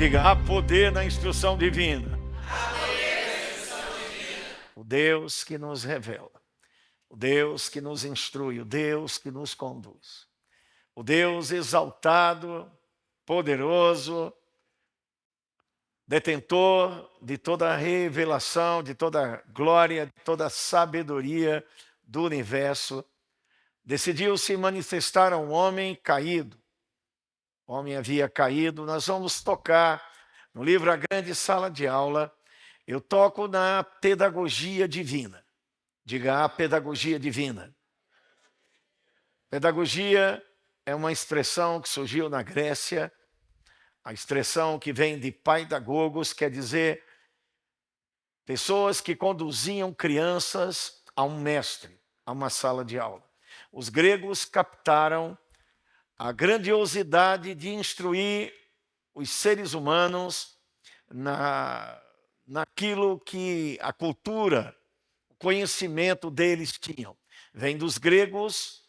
Diga, há poder na instrução divina. O Deus que nos revela, o Deus que nos instrui, o Deus que nos conduz. O Deus exaltado, poderoso, detentor de toda a revelação, de toda a glória, de toda a sabedoria do universo, decidiu se manifestar a um homem caído. O homem havia caído. Nós vamos tocar no livro A Grande Sala de Aula. Eu toco na pedagogia divina. Diga, a pedagogia divina. Pedagogia é uma expressão que surgiu na Grécia, a expressão que vem de paidagogos, quer dizer pessoas que conduziam crianças a um mestre, a uma sala de aula. Os gregos captaram a grandiosidade de instruir os seres humanos naquilo que a cultura, o conhecimento deles tinham. Vem dos gregos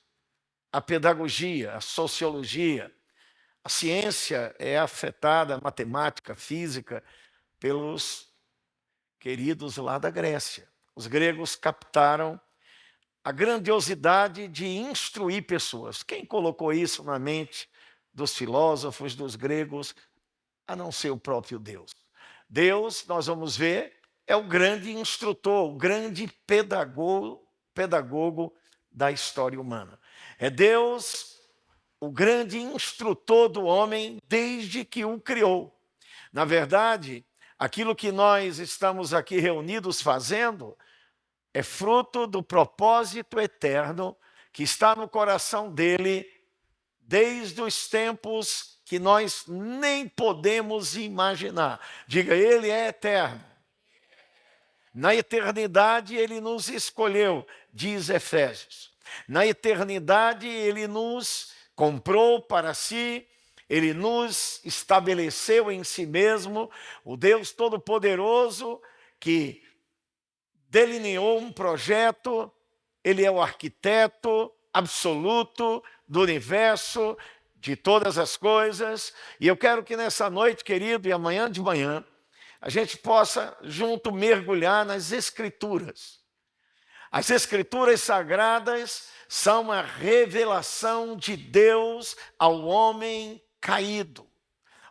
a pedagogia, a sociologia. A ciência é afetada, a matemática, a física, pelos queridos lá da Grécia. Os gregos captaram a grandiosidade de instruir pessoas. Quem colocou isso na mente dos filósofos, dos gregos, a não ser o próprio Deus? Deus, nós vamos ver, é o grande instrutor, o grande pedagogo da história humana. É Deus o grande instrutor do homem desde que o criou. Na verdade, aquilo que nós estamos aqui reunidos fazendo é fruto do propósito eterno que está no coração dele desde os tempos que nós nem podemos imaginar. Diga, ele é eterno. Na eternidade ele nos escolheu, diz Efésios. Na eternidade ele nos comprou para si, ele nos estabeleceu em si mesmo, o Deus Todo-Poderoso que delineou um projeto, ele é o arquiteto absoluto do universo, de todas as coisas, e eu quero que nessa noite, querido, e amanhã de manhã, a gente possa junto mergulhar nas Escrituras. As Escrituras Sagradas são a revelação de Deus ao homem caído,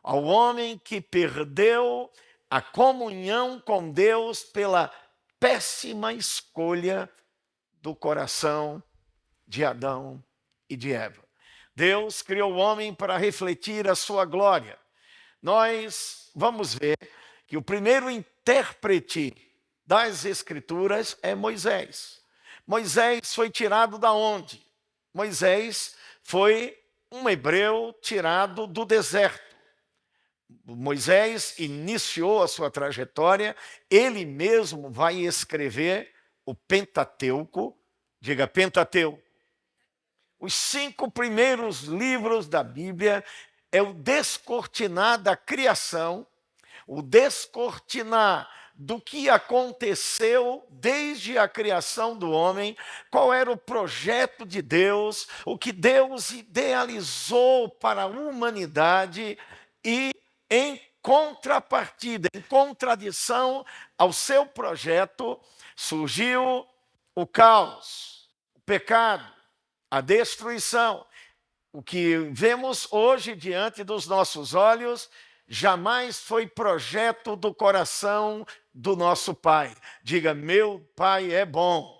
ao homem que perdeu a comunhão com Deus pela péssima escolha do coração de Adão e de Eva. Deus criou o homem para refletir a sua glória. Nós vamos ver que o primeiro intérprete das Escrituras é Moisés. Moisés foi tirado da onde? Moisés foi um hebreu tirado do deserto. Moisés iniciou a sua trajetória, ele mesmo vai escrever o Pentateuco, diga Pentateuco. Os 5 primeiros livros da Bíblia é o descortinar da criação, o descortinar do que aconteceu desde a criação do homem, qual era o projeto de Deus, o que Deus idealizou para a humanidade e, em contrapartida, em contradição ao seu projeto, surgiu o caos, o pecado, a destruição. O que vemos hoje diante dos nossos olhos jamais foi projeto do coração do nosso Pai. Diga, meu Pai é bom.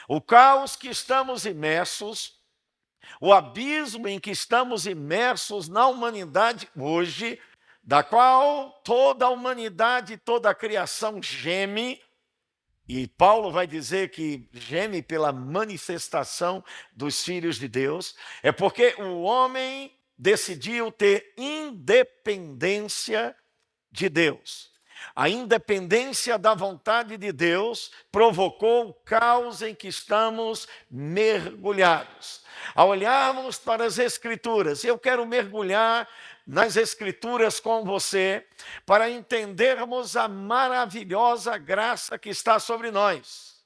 O caos que estamos imersos, o abismo em que estamos imersos na humanidade hoje, da qual toda a humanidade, toda a criação geme, e Paulo vai dizer que geme pela manifestação dos filhos de Deus, é porque o homem decidiu ter independência de Deus. A independência da vontade de Deus provocou o caos em que estamos mergulhados. Ao olharmos para as Escrituras, eu quero mergulhar nas Escrituras com você para entendermos a maravilhosa graça que está sobre nós.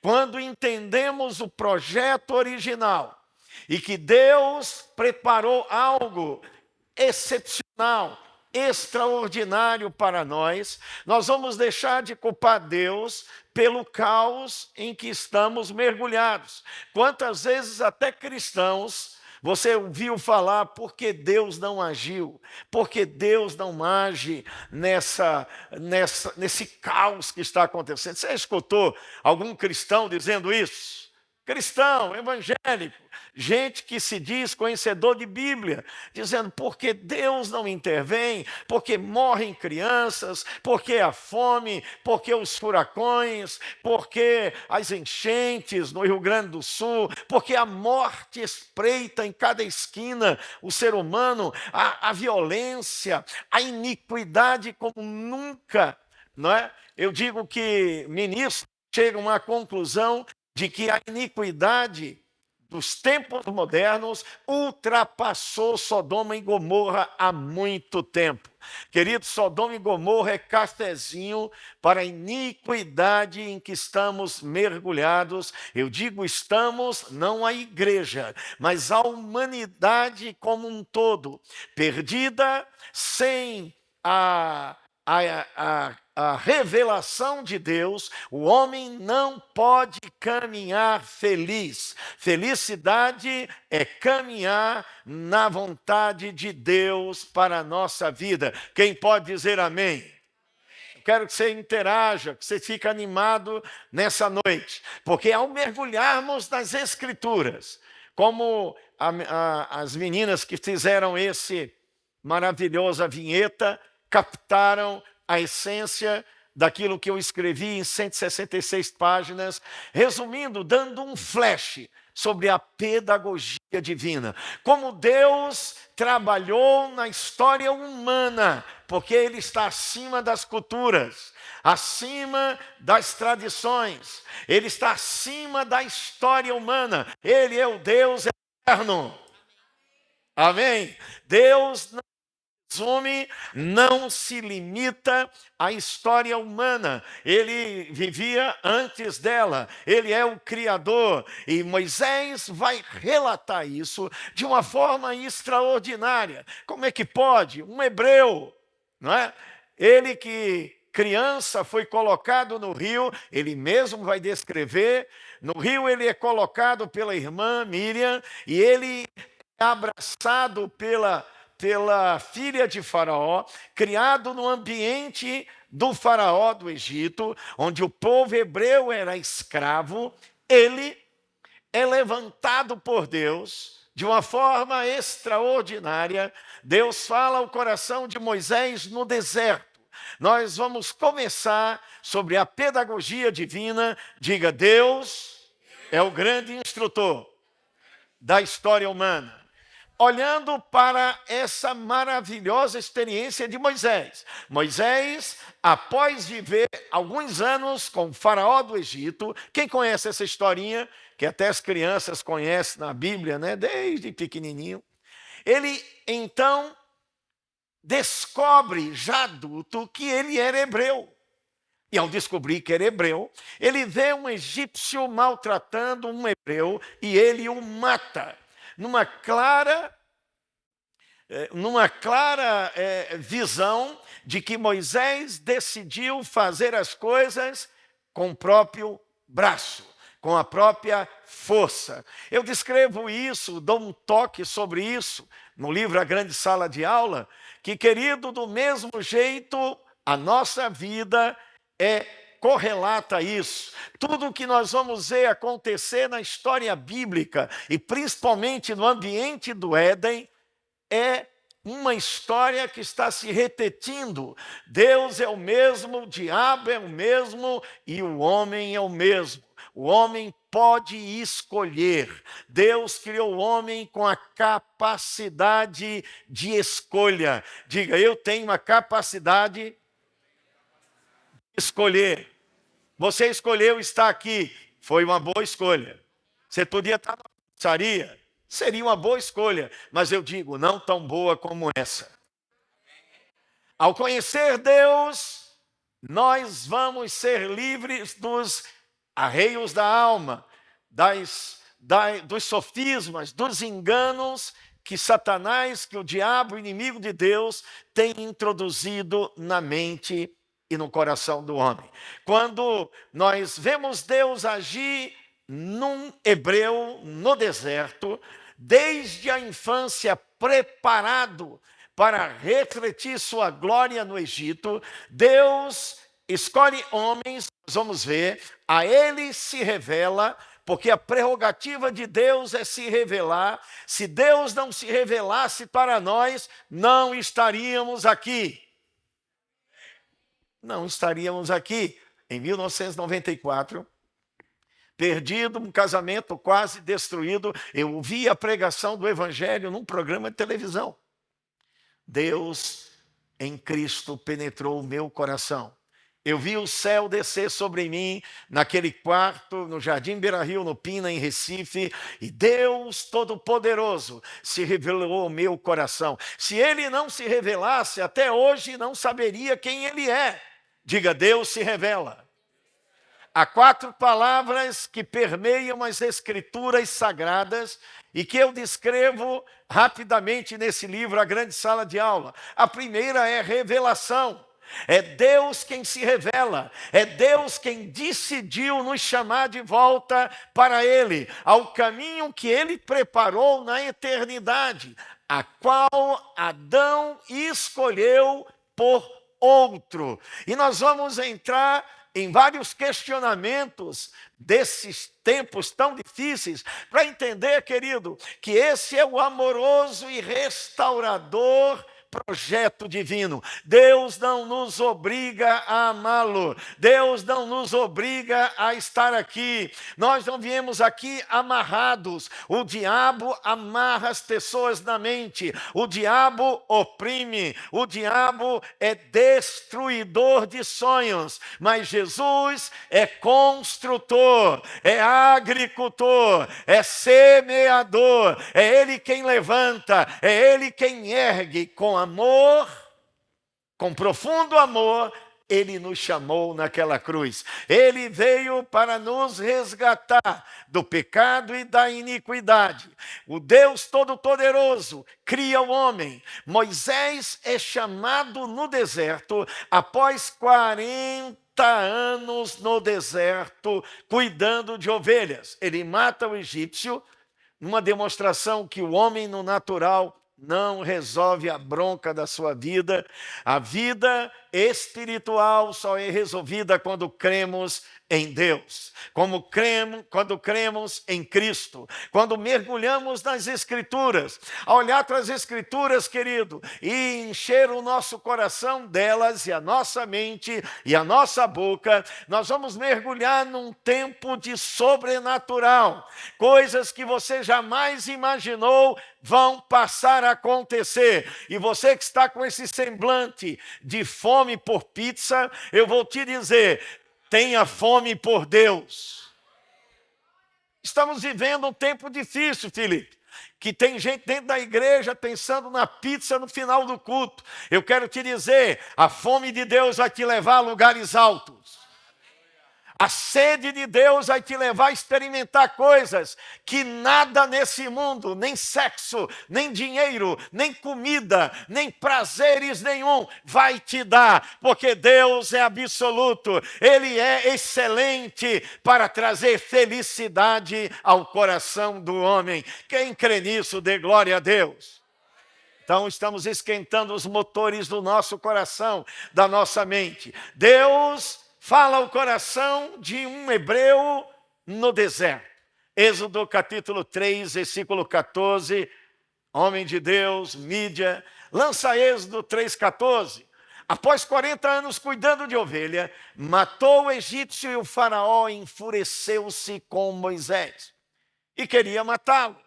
Quando entendemos o projeto original e que Deus preparou algo excepcional, extraordinário para nós, nós vamos deixar de culpar Deus pelo caos em que estamos mergulhados. Quantas vezes até cristãos você ouviu falar porque Deus não agiu, porque Deus não age nesse caos que está acontecendo. Você escutou algum cristão dizendo isso? Cristão, evangélico, gente que se diz conhecedor de Bíblia, dizendo porque Deus não intervém, porque morrem crianças, porque a fome, porque os furacões, porque as enchentes no Rio Grande do Sul, porque a morte espreita em cada esquina o ser humano, a violência, a iniquidade como nunca, não é? Eu digo que ministros chegam à conclusão de que a iniquidade dos tempos modernos ultrapassou Sodoma e Gomorra há muito tempo. Querido, Sodoma e Gomorra é cafezinho para a iniquidade em que estamos mergulhados. Eu digo estamos, não a igreja, mas a humanidade como um todo, perdida, sem a revelação de Deus, o homem não pode caminhar feliz. Felicidade é caminhar na vontade de Deus para a nossa vida. Quem pode dizer amém? Eu quero que você interaja, que você fique animado nessa noite, porque ao mergulharmos nas Escrituras, como as meninas que fizeram esse maravilhosa vinheta, captaram a essência daquilo que eu escrevi em 166 páginas, resumindo, dando um flash sobre a pedagogia divina. Como Deus trabalhou na história humana, porque Ele está acima das culturas, acima das tradições, Ele está acima da história humana. Ele é o Deus eterno. Amém? Deus não se limita à história humana, ele vivia antes dela, ele é o Criador, e Moisés vai relatar isso de uma forma extraordinária. Como é que pode? Um hebreu, não é? Ele que criança foi colocado no rio, ele mesmo vai descrever, no rio ele é colocado pela irmã Miriam, e ele é abraçado pela filha de Faraó, criado no ambiente do Faraó do Egito, onde o povo hebreu era escravo. Ele é levantado por Deus de uma forma extraordinária. Deus fala ao coração de Moisés no deserto. Nós vamos começar sobre a pedagogia divina. Diga, Deus é o grande instrutor da história humana. Olhando para essa maravilhosa experiência de Moisés. Moisés, após viver alguns anos com o faraó do Egito, quem conhece essa historinha, que até as crianças conhecem na Bíblia, né? Desde pequenininho, ele então descobre, já adulto, que ele era hebreu. E ao descobrir que era hebreu, ele vê um egípcio maltratando um hebreu e ele o mata. Numa clara visão de que Moisés decidiu fazer as coisas com o próprio braço, com a própria força. Eu descrevo isso, dou um toque sobre isso no livro A Grande Sala de Aula, que, querido, do mesmo jeito, a nossa vida correlata isso. Tudo o que nós vamos ver acontecer na história bíblica, e principalmente no ambiente do Éden, é uma história que está se repetindo. Deus é o mesmo, o diabo é o mesmo e o homem é o mesmo. O homem pode escolher. Deus criou o homem com a capacidade de escolha. Diga, eu tenho a capacidade de escolher. Você escolheu estar aqui, foi uma boa escolha. Você podia estar na pizzaria, seria uma boa escolha, mas eu digo, não tão boa como essa. Ao conhecer Deus, nós vamos ser livres dos arreios da alma, dos sofismas, dos enganos que Satanás, que o diabo, o inimigo de Deus, tem introduzido na mente e no coração do homem. Quando nós vemos Deus agir num hebreu no deserto, desde a infância preparado para refletir sua glória no Egito, Deus escolhe homens, nós vamos ver, a ele se revela, porque a prerrogativa de Deus é se revelar. Se Deus não se revelasse para nós, não estaríamos aqui. Não estaríamos aqui. Em 1994, perdido, um casamento quase destruído, eu ouvi a pregação do Evangelho num programa de televisão. Deus em Cristo penetrou o meu coração. Eu vi o céu descer sobre mim, naquele quarto, no Jardim Beira-Rio, no Pina, em Recife, e Deus Todo-Poderoso se revelou ao meu coração. Se Ele não se revelasse, até hoje não saberia quem Ele é. Diga, Deus se revela. Há 4 palavras que permeiam as Escrituras Sagradas e que eu descrevo rapidamente nesse livro, A Grande Sala de Aula. A primeira é revelação. É Deus quem se revela, é Deus quem decidiu nos chamar de volta para Ele, ao caminho que Ele preparou na eternidade, a qual Adão escolheu por outro. E nós vamos entrar em vários questionamentos desses tempos tão difíceis, para entender, querido, que esse é o amoroso e restaurador projeto divino. Deus não nos obriga a amá-lo. Deus não nos obriga a estar aqui. Nós não viemos aqui amarrados. O diabo amarra as pessoas na mente. O diabo oprime. O diabo é destruidor de sonhos. Mas Jesus é construtor, é agricultor, é semeador. É Ele quem levanta, é Ele quem ergue. Com amor, com profundo amor, Ele nos chamou naquela cruz. Ele veio para nos resgatar do pecado e da iniquidade. O Deus Todo-Poderoso cria o homem. Moisés é chamado no deserto após 40 anos no deserto, cuidando de ovelhas. Ele mata o egípcio, numa demonstração que o homem no natural não resolve a bronca da sua vida. A vida espiritual só é resolvida quando cremos em Deus, quando cremos em Cristo, quando mergulhamos nas Escrituras. Ao olhar para as Escrituras, querido, e encher o nosso coração delas, e a nossa mente, e a nossa boca, nós vamos mergulhar num tempo de sobrenatural. Coisas que você jamais imaginou vão passar a acontecer. E você que está com esse semblante de fome por pizza, eu vou te dizer, tenha fome por Deus. Estamos vivendo um tempo difícil, Felipe, que tem gente dentro da igreja pensando na pizza no final do culto. Eu quero te dizer, a fome de Deus vai te levar a lugares altos. A sede de Deus vai te levar a experimentar coisas que nada nesse mundo, nem sexo, nem dinheiro, nem comida, nem prazeres nenhum vai te dar, porque Deus é absoluto, Ele é excelente para trazer felicidade ao coração do homem. Quem crê nisso, dê glória a Deus. Então, estamos esquentando os motores do nosso coração, da nossa mente. Deus fala ao coração de um hebreu no deserto. Êxodo capítulo 3, versículo 14. Homem de Deus, mídia, lança Êxodo 3,14. Após 40 anos cuidando de ovelha, matou o egípcio e o faraó enfureceu-se com Moisés e queria matá-lo.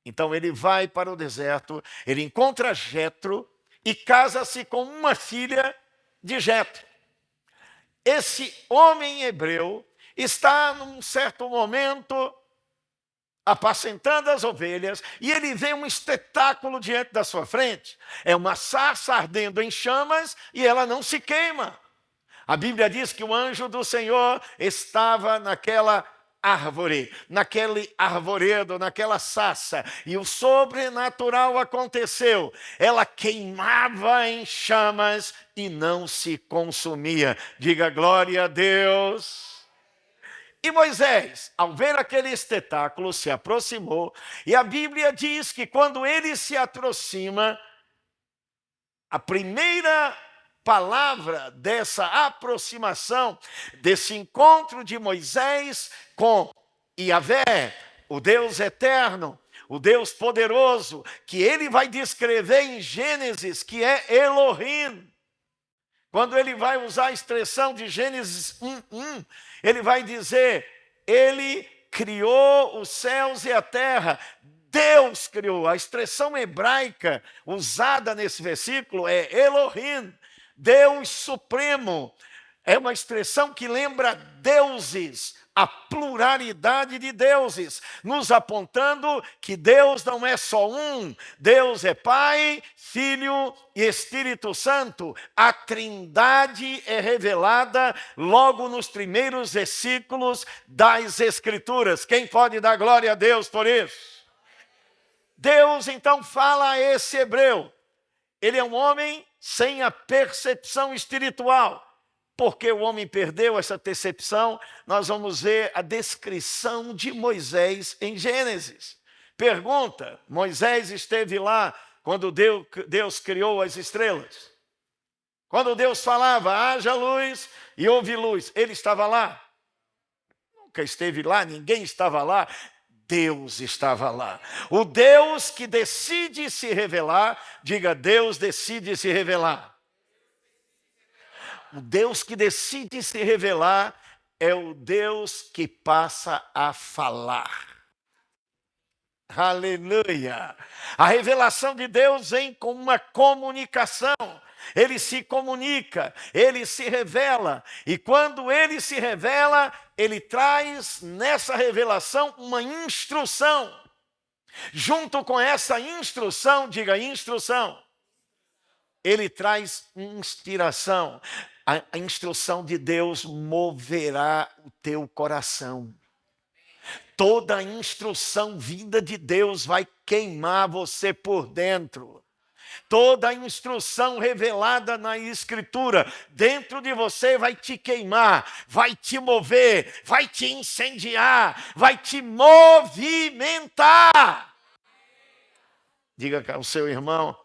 Então ele vai para o deserto, ele encontra Jetro e casa-se com uma filha de Jetro. Esse homem hebreu está num certo momento apacentando as ovelhas e ele vê um espetáculo diante da sua frente. É uma sarça ardendo em chamas e ela não se queima. A Bíblia diz que o anjo do Senhor estava naquela árvore, naquele arvoredo, naquela sassa, e o sobrenatural aconteceu. Ela queimava em chamas e não se consumia. Diga glória a Deus. E Moisés, ao ver aquele espetáculo, se aproximou, e a Bíblia diz que quando ele se aproxima, a primeira palavra dessa aproximação, desse encontro de Moisés com Yahvé, o Deus eterno, o Deus poderoso, que ele vai descrever em Gênesis, que é Elohim. Quando ele vai usar a expressão de Gênesis 1:1, ele vai dizer, ele criou os céus e a terra. Deus criou. A expressão hebraica usada nesse versículo é Elohim, Deus Supremo. É uma expressão que lembra deuses, a pluralidade de deuses, nos apontando que Deus não é só um, Deus é Pai, Filho e Espírito Santo. A Trindade é revelada logo nos primeiros versículos das Escrituras. Quem pode dar glória a Deus por isso? Deus então fala a esse hebreu. Ele é um homem sem a percepção espiritual. Porque o homem perdeu essa percepção, nós vamos ver a descrição de Moisés em Gênesis. Pergunta, Moisés esteve lá quando Deus criou as estrelas? Quando Deus falava, haja luz e houve luz, ele estava lá? Nunca esteve lá, ninguém estava lá. Deus estava lá. O Deus que decide se revelar, diga, Deus decide se revelar. O Deus que decide se revelar é o Deus que passa a falar. Aleluia! A revelação de Deus vem com uma comunicação. Ele se comunica, ele se revela. E quando ele se revela, ele traz nessa revelação uma instrução. Junto com essa instrução, diga instrução, ele traz inspiração. A instrução de Deus moverá o teu coração. Toda a instrução vinda de Deus vai queimar você por dentro. Toda a instrução revelada na Escritura dentro de você vai te queimar, vai te mover, vai te incendiar, vai te movimentar. Diga ao seu irmão,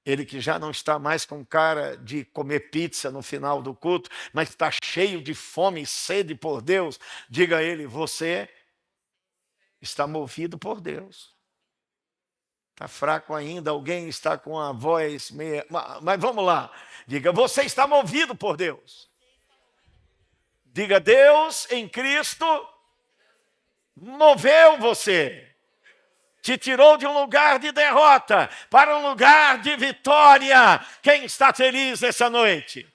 ele que já não está mais com cara de comer pizza no final do culto, mas está cheio de fome e sede por Deus, diga a ele, você está movido por Deus. Está fraco ainda, alguém está com a voz meia... Mas vamos lá, diga, você está movido por Deus. Diga, Deus em Cristo moveu você. Te tirou de um lugar de derrota para um lugar de vitória. Quem está feliz nessa noite?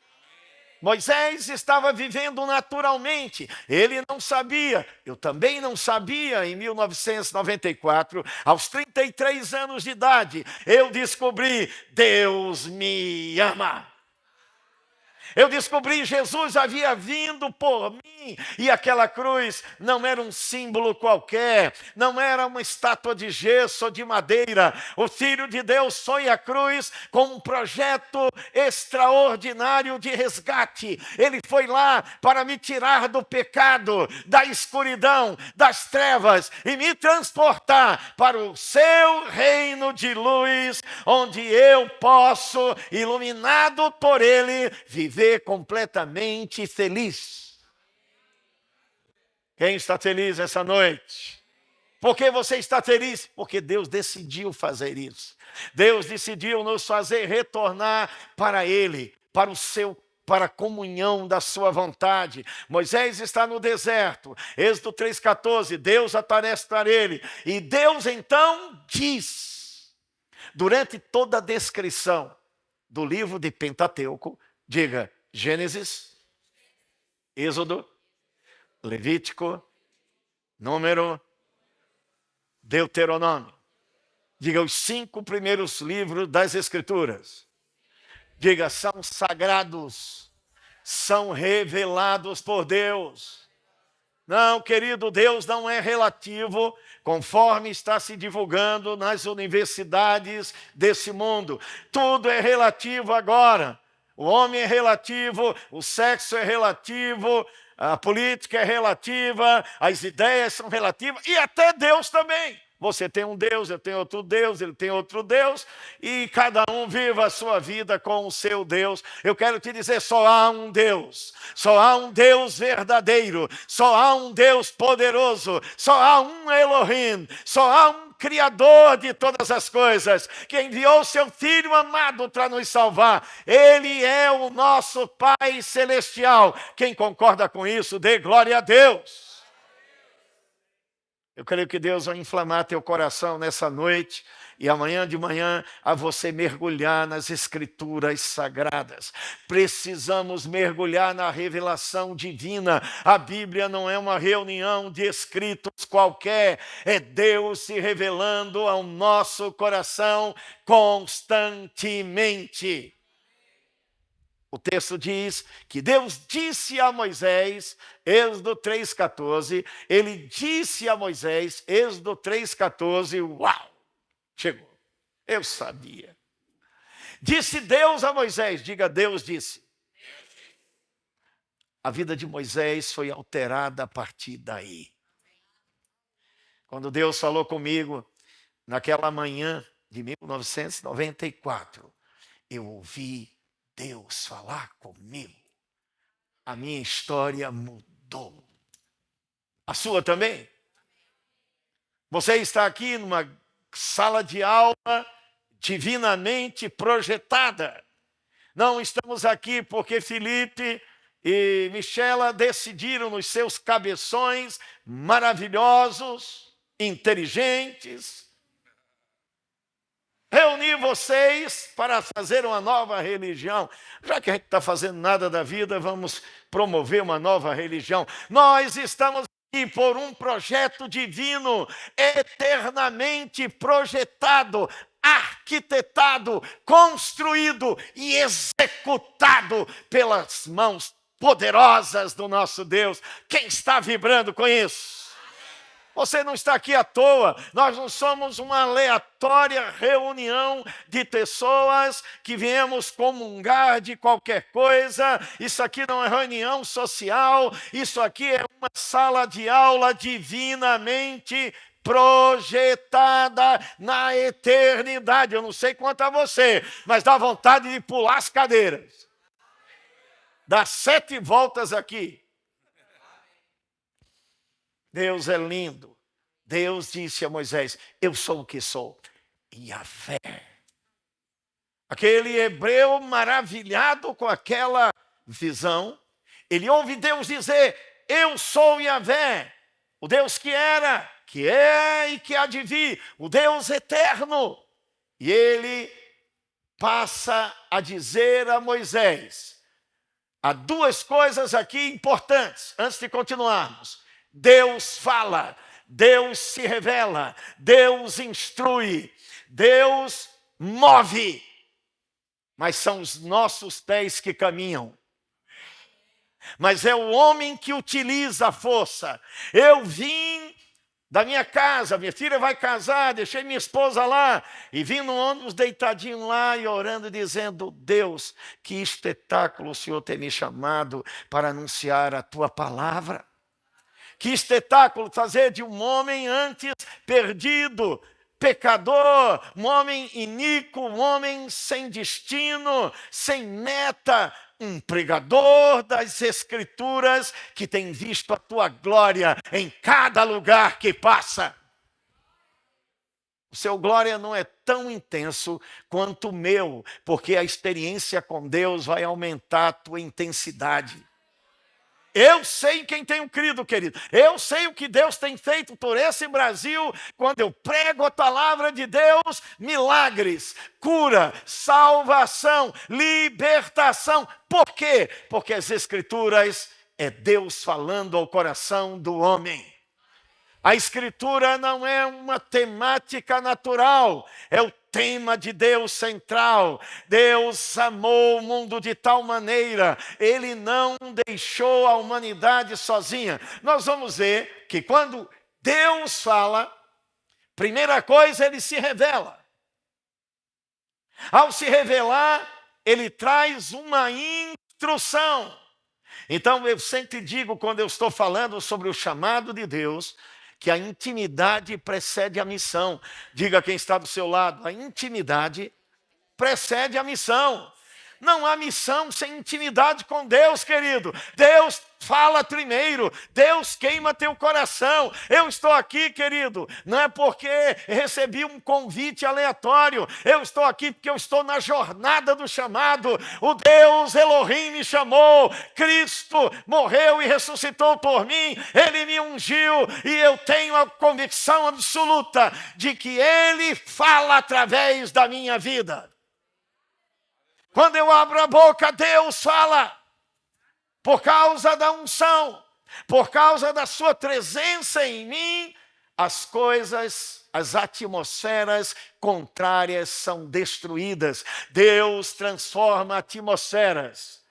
Moisés estava vivendo naturalmente. Ele não sabia, eu também não sabia. Em 1994, aos 33 anos de idade, eu descobri, Deus me ama. Eu descobri Jesus havia vindo por mim e aquela cruz não era um símbolo qualquer, não era uma estátua de gesso ou de madeira. O Filho de Deus foi à cruz com um projeto extraordinário de resgate. Ele foi lá para me tirar do pecado, da escuridão, das trevas e me transportar para o seu reino de luz, onde eu posso, iluminado por ele, viver completamente feliz. Quem está feliz essa noite? Por que você está feliz? Porque Deus decidiu fazer isso. Deus decidiu nos fazer retornar para Ele, para a comunhão da sua vontade. Moisés está no deserto. Êxodo 3,14, Deus aparece para ele. E Deus então diz, durante toda a descrição do livro de Pentateuco, diga, Gênesis, Êxodo, Levítico, Número, Deuteronômio. Diga, os 5 primeiros livros das Escrituras. Diga, são sagrados, são revelados por Deus. Não, querido, Deus não é relativo, conforme está se divulgando nas universidades desse mundo. Tudo é relativo agora. O homem é relativo, o sexo é relativo, a política é relativa, as ideias são relativas e até Deus também. Você tem um Deus, eu tenho outro Deus, ele tem outro Deus, e cada um vive a sua vida com o seu Deus. Eu quero te dizer, só há um Deus verdadeiro, só há um Deus poderoso, só há um Elohim, só há um Criador de todas as coisas, que enviou seu Filho amado para nos salvar. Ele é o nosso Pai Celestial. Quem concorda com isso, dê glória a Deus. Eu creio que Deus vai inflamar teu coração nessa noite e amanhã de manhã a você mergulhar nas Escrituras Sagradas. Precisamos mergulhar na revelação divina. A Bíblia não é uma reunião de escritos qualquer, é Deus se revelando ao nosso coração constantemente. O texto diz que Deus disse a Moisés, Êxodo 3,14, ele disse a Moisés, Êxodo 3,14, uau, chegou, eu sabia. Disse Deus a Moisés, diga Deus disse. A vida de Moisés foi alterada a partir daí. Quando Deus falou comigo, naquela manhã de 1994, eu ouvi Deus falar comigo. A minha história mudou. A sua também? Você está aqui numa sala de aula divinamente projetada. Não estamos aqui porque Felipe e Michela decidiram nos seus cabeções maravilhosos, inteligentes, reunir vocês para fazer uma nova religião. Já que a gente está fazendo nada da vida, vamos promover uma nova religião. Nós estamos aqui por um projeto divino, eternamente projetado, arquitetado, construído e executado pelas mãos poderosas do nosso Deus. Quem está vibrando com isso? Você não está aqui à toa, nós não somos uma aleatória reunião de pessoas que viemos comungar de qualquer coisa. Isso aqui não é reunião social, isso aqui é uma sala de aula divinamente projetada na eternidade. Eu não sei quanto a você, mas dá vontade de pular as cadeiras. Dá 7 voltas aqui. Deus é lindo. Deus disse a Moisés, eu sou o que sou. Yahvé. Aquele hebreu maravilhado com aquela visão, ele ouve Deus dizer, eu sou Yahvé, o Deus que era, que é e que há de vir, o Deus eterno. E ele passa a dizer a Moisés, há 2 coisas aqui importantes, antes de continuarmos. Deus fala, Deus se revela, Deus instrui, Deus move, mas são os nossos pés que caminham. Mas é o homem que utiliza a força. Eu vim da minha casa, minha filha vai casar, deixei minha esposa lá, e vim no ônibus deitadinho lá e orando, dizendo, Deus, que espetáculo o Senhor tem me chamado para anunciar a tua palavra. Que espetáculo fazer de um homem antes perdido, pecador, um homem iníquo, um homem sem destino, sem meta, um pregador das Escrituras que tem visto a tua glória em cada lugar que passa. O seu glória não é tão intenso quanto o meu, porque a experiência com Deus vai aumentar a tua intensidade. Eu sei quem tenho crido, querido. Eu sei o que Deus tem feito por esse Brasil. Quando eu prego a palavra de Deus, milagres, cura, salvação, libertação. Por quê? Porque as Escrituras é Deus falando ao coração do homem. A Escritura não é uma temática natural, é o tema de Deus central. Deus amou o mundo de tal maneira, Ele não deixou a humanidade sozinha. Nós vamos ver que quando Deus fala, primeira coisa, Ele se revela. Ao se revelar, Ele traz uma instrução. Então eu sempre digo, quando eu estou falando sobre o chamado de Deus, que a intimidade precede a missão. Diga quem está do seu lado, a intimidade precede a missão. Não há missão sem intimidade com Deus, querido. Deus fala primeiro, Deus queima teu coração. Eu estou aqui, querido, não é porque recebi um convite aleatório. Eu estou aqui porque eu estou na jornada do chamado. O Deus Elohim me chamou, Cristo morreu e ressuscitou por mim, Ele me ungiu e eu tenho a convicção absoluta de que Ele fala através da minha vida. Quando eu abro a boca, Deus fala. Por causa da unção, por causa da sua presença em mim, as coisas, as atmosferas contrárias são destruídas. Deus transforma atmosferas.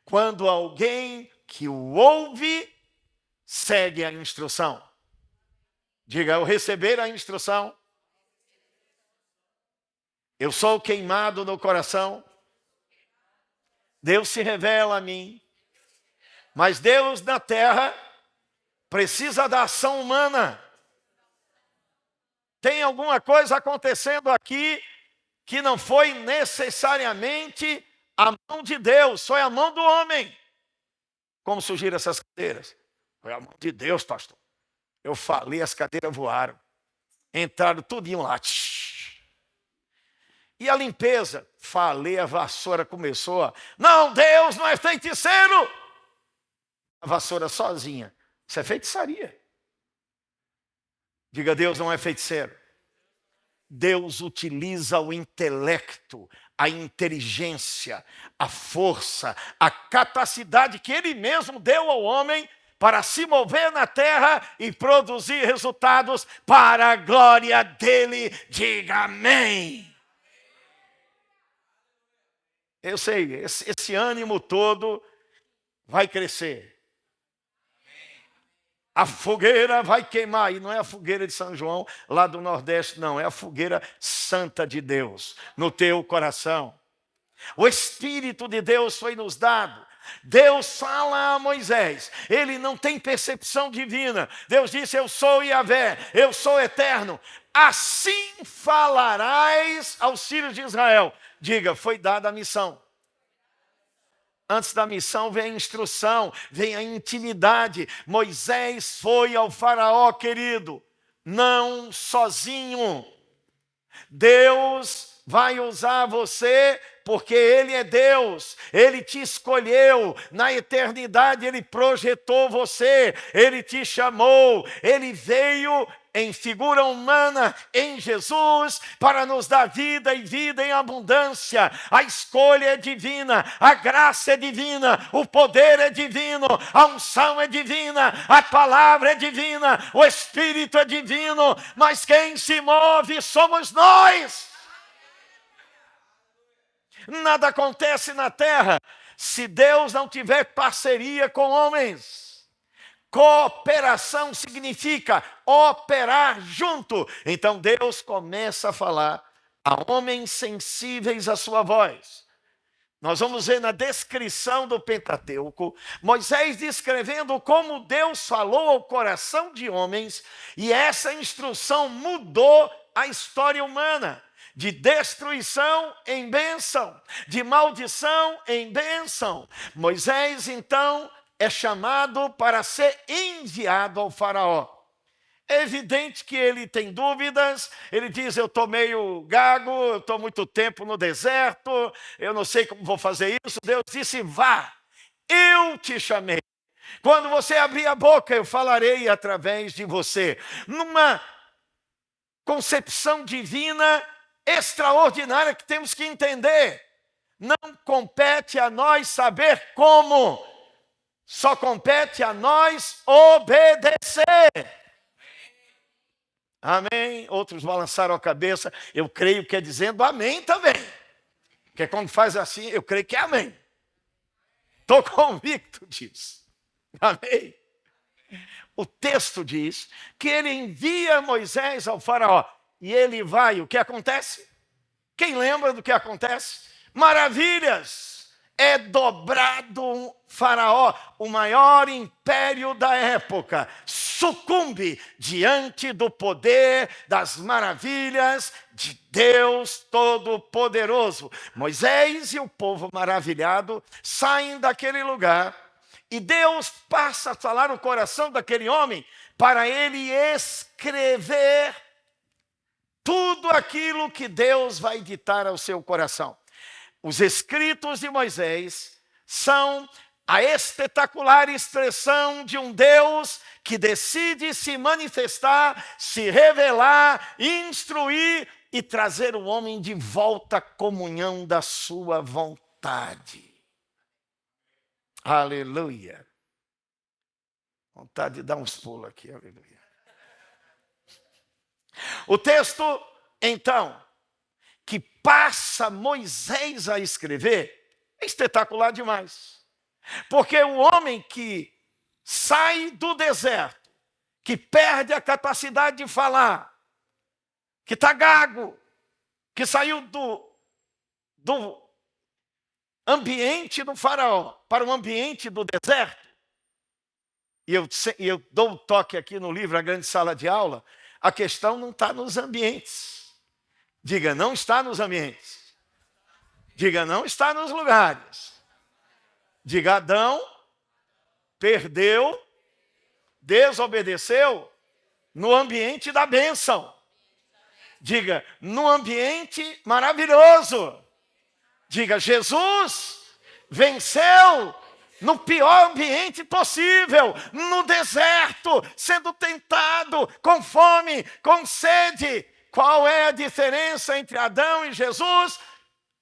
Quando alguém que o ouve, segue a instrução. Diga, eu receber a instrução. Eu sou queimado no coração. Deus se revela a mim. Mas Deus na terra precisa da ação humana. Tem alguma coisa acontecendo aqui que não foi necessariamente a mão de Deus, foi a mão do homem. Como surgiram essas cadeiras? Foi a mão de Deus, pastor. Eu falei, as cadeiras voaram. Entraram tudinho lá. E a limpeza? Falei, a vassoura começou. Não, Deus não é feiticeiro. A vassoura sozinha. Isso é feitiçaria. Diga, Deus não é feiticeiro. Deus utiliza o intelecto, a inteligência, a força, a capacidade que Ele mesmo deu ao homem para se mover na terra e produzir resultados para a glória dEle. Diga amém. Eu sei, esse ânimo todo vai crescer. A fogueira vai queimar, e não é a fogueira de São João, lá do Nordeste, não. É a fogueira santa de Deus, no teu coração. O Espírito de Deus foi nos dado. Deus fala a Moisés, ele não tem percepção divina. Deus disse, eu sou Yahvé, eu sou eterno. Assim falarás aos filhos de Israel. Diga, foi dada a missão. Antes da missão vem a instrução, vem a intimidade. Moisés foi ao faraó, querido, não sozinho. Deus vai usar você porque Ele é Deus. Ele te escolheu. Na eternidade Ele projetou você. Ele te chamou. Ele veio em figura humana, em Jesus, para nos dar vida e vida em abundância. A escolha é divina, a graça é divina, o poder é divino, a unção é divina, a palavra é divina, o Espírito é divino, mas quem se move somos nós. Nada acontece na terra se Deus não tiver parceria com homens. Cooperação significa operar junto. Então Deus começa a falar a homens sensíveis à sua voz. Nós vamos ver na descrição do Pentateuco, Moisés descrevendo como Deus falou ao coração de homens, e essa instrução mudou a história humana. De destruição em bênção, de maldição em bênção. Moisés, então, é chamado para ser enviado ao faraó. É evidente que ele tem dúvidas, ele diz, eu estou meio gago, eu estou muito tempo no deserto, eu não sei como vou fazer isso. Deus disse, vá, eu te chamei. Quando você abrir a boca, eu falarei através de você. Numa concepção divina extraordinária que temos que entender. Não compete a nós saber como. Só compete a nós obedecer. Amém. Outros balançaram a cabeça. Eu creio que é dizendo amém também. Porque quando faz assim, eu creio que é amém. Estou convicto disso. Amém. O texto diz que ele envia Moisés ao faraó. E ele vai, o que acontece? Quem lembra do que acontece? Maravilhas! É dobrado Faraó, o maior império da época, sucumbe diante do poder das maravilhas de Deus Todo-Poderoso. Moisés e o povo maravilhado saem daquele lugar e Deus passa a falar no coração daquele homem para ele escrever tudo aquilo que Deus vai ditar ao seu coração. Os escritos de Moisés são a espetacular expressão de um Deus que decide se manifestar, se revelar, instruir e trazer o homem de volta à comunhão da sua vontade. Aleluia. Vontade de dar uns pulos aqui, aleluia. O texto, então, que passa Moisés a escrever, é espetacular demais. Porque o homem que sai do deserto, que perde a capacidade de falar, que está gago, que saiu do ambiente do faraó para o ambiente do deserto, e eu dou um toque aqui no livro A Grande Sala de Aula, a questão não está nos ambientes. Diga, não está nos ambientes. Diga, não está nos lugares. Diga, Adão perdeu, desobedeceu no ambiente da bênção. Diga, no ambiente maravilhoso. Diga, Jesus venceu no pior ambiente possível, no deserto, sendo tentado, com fome, com sede. Qual é a diferença entre Adão e Jesus?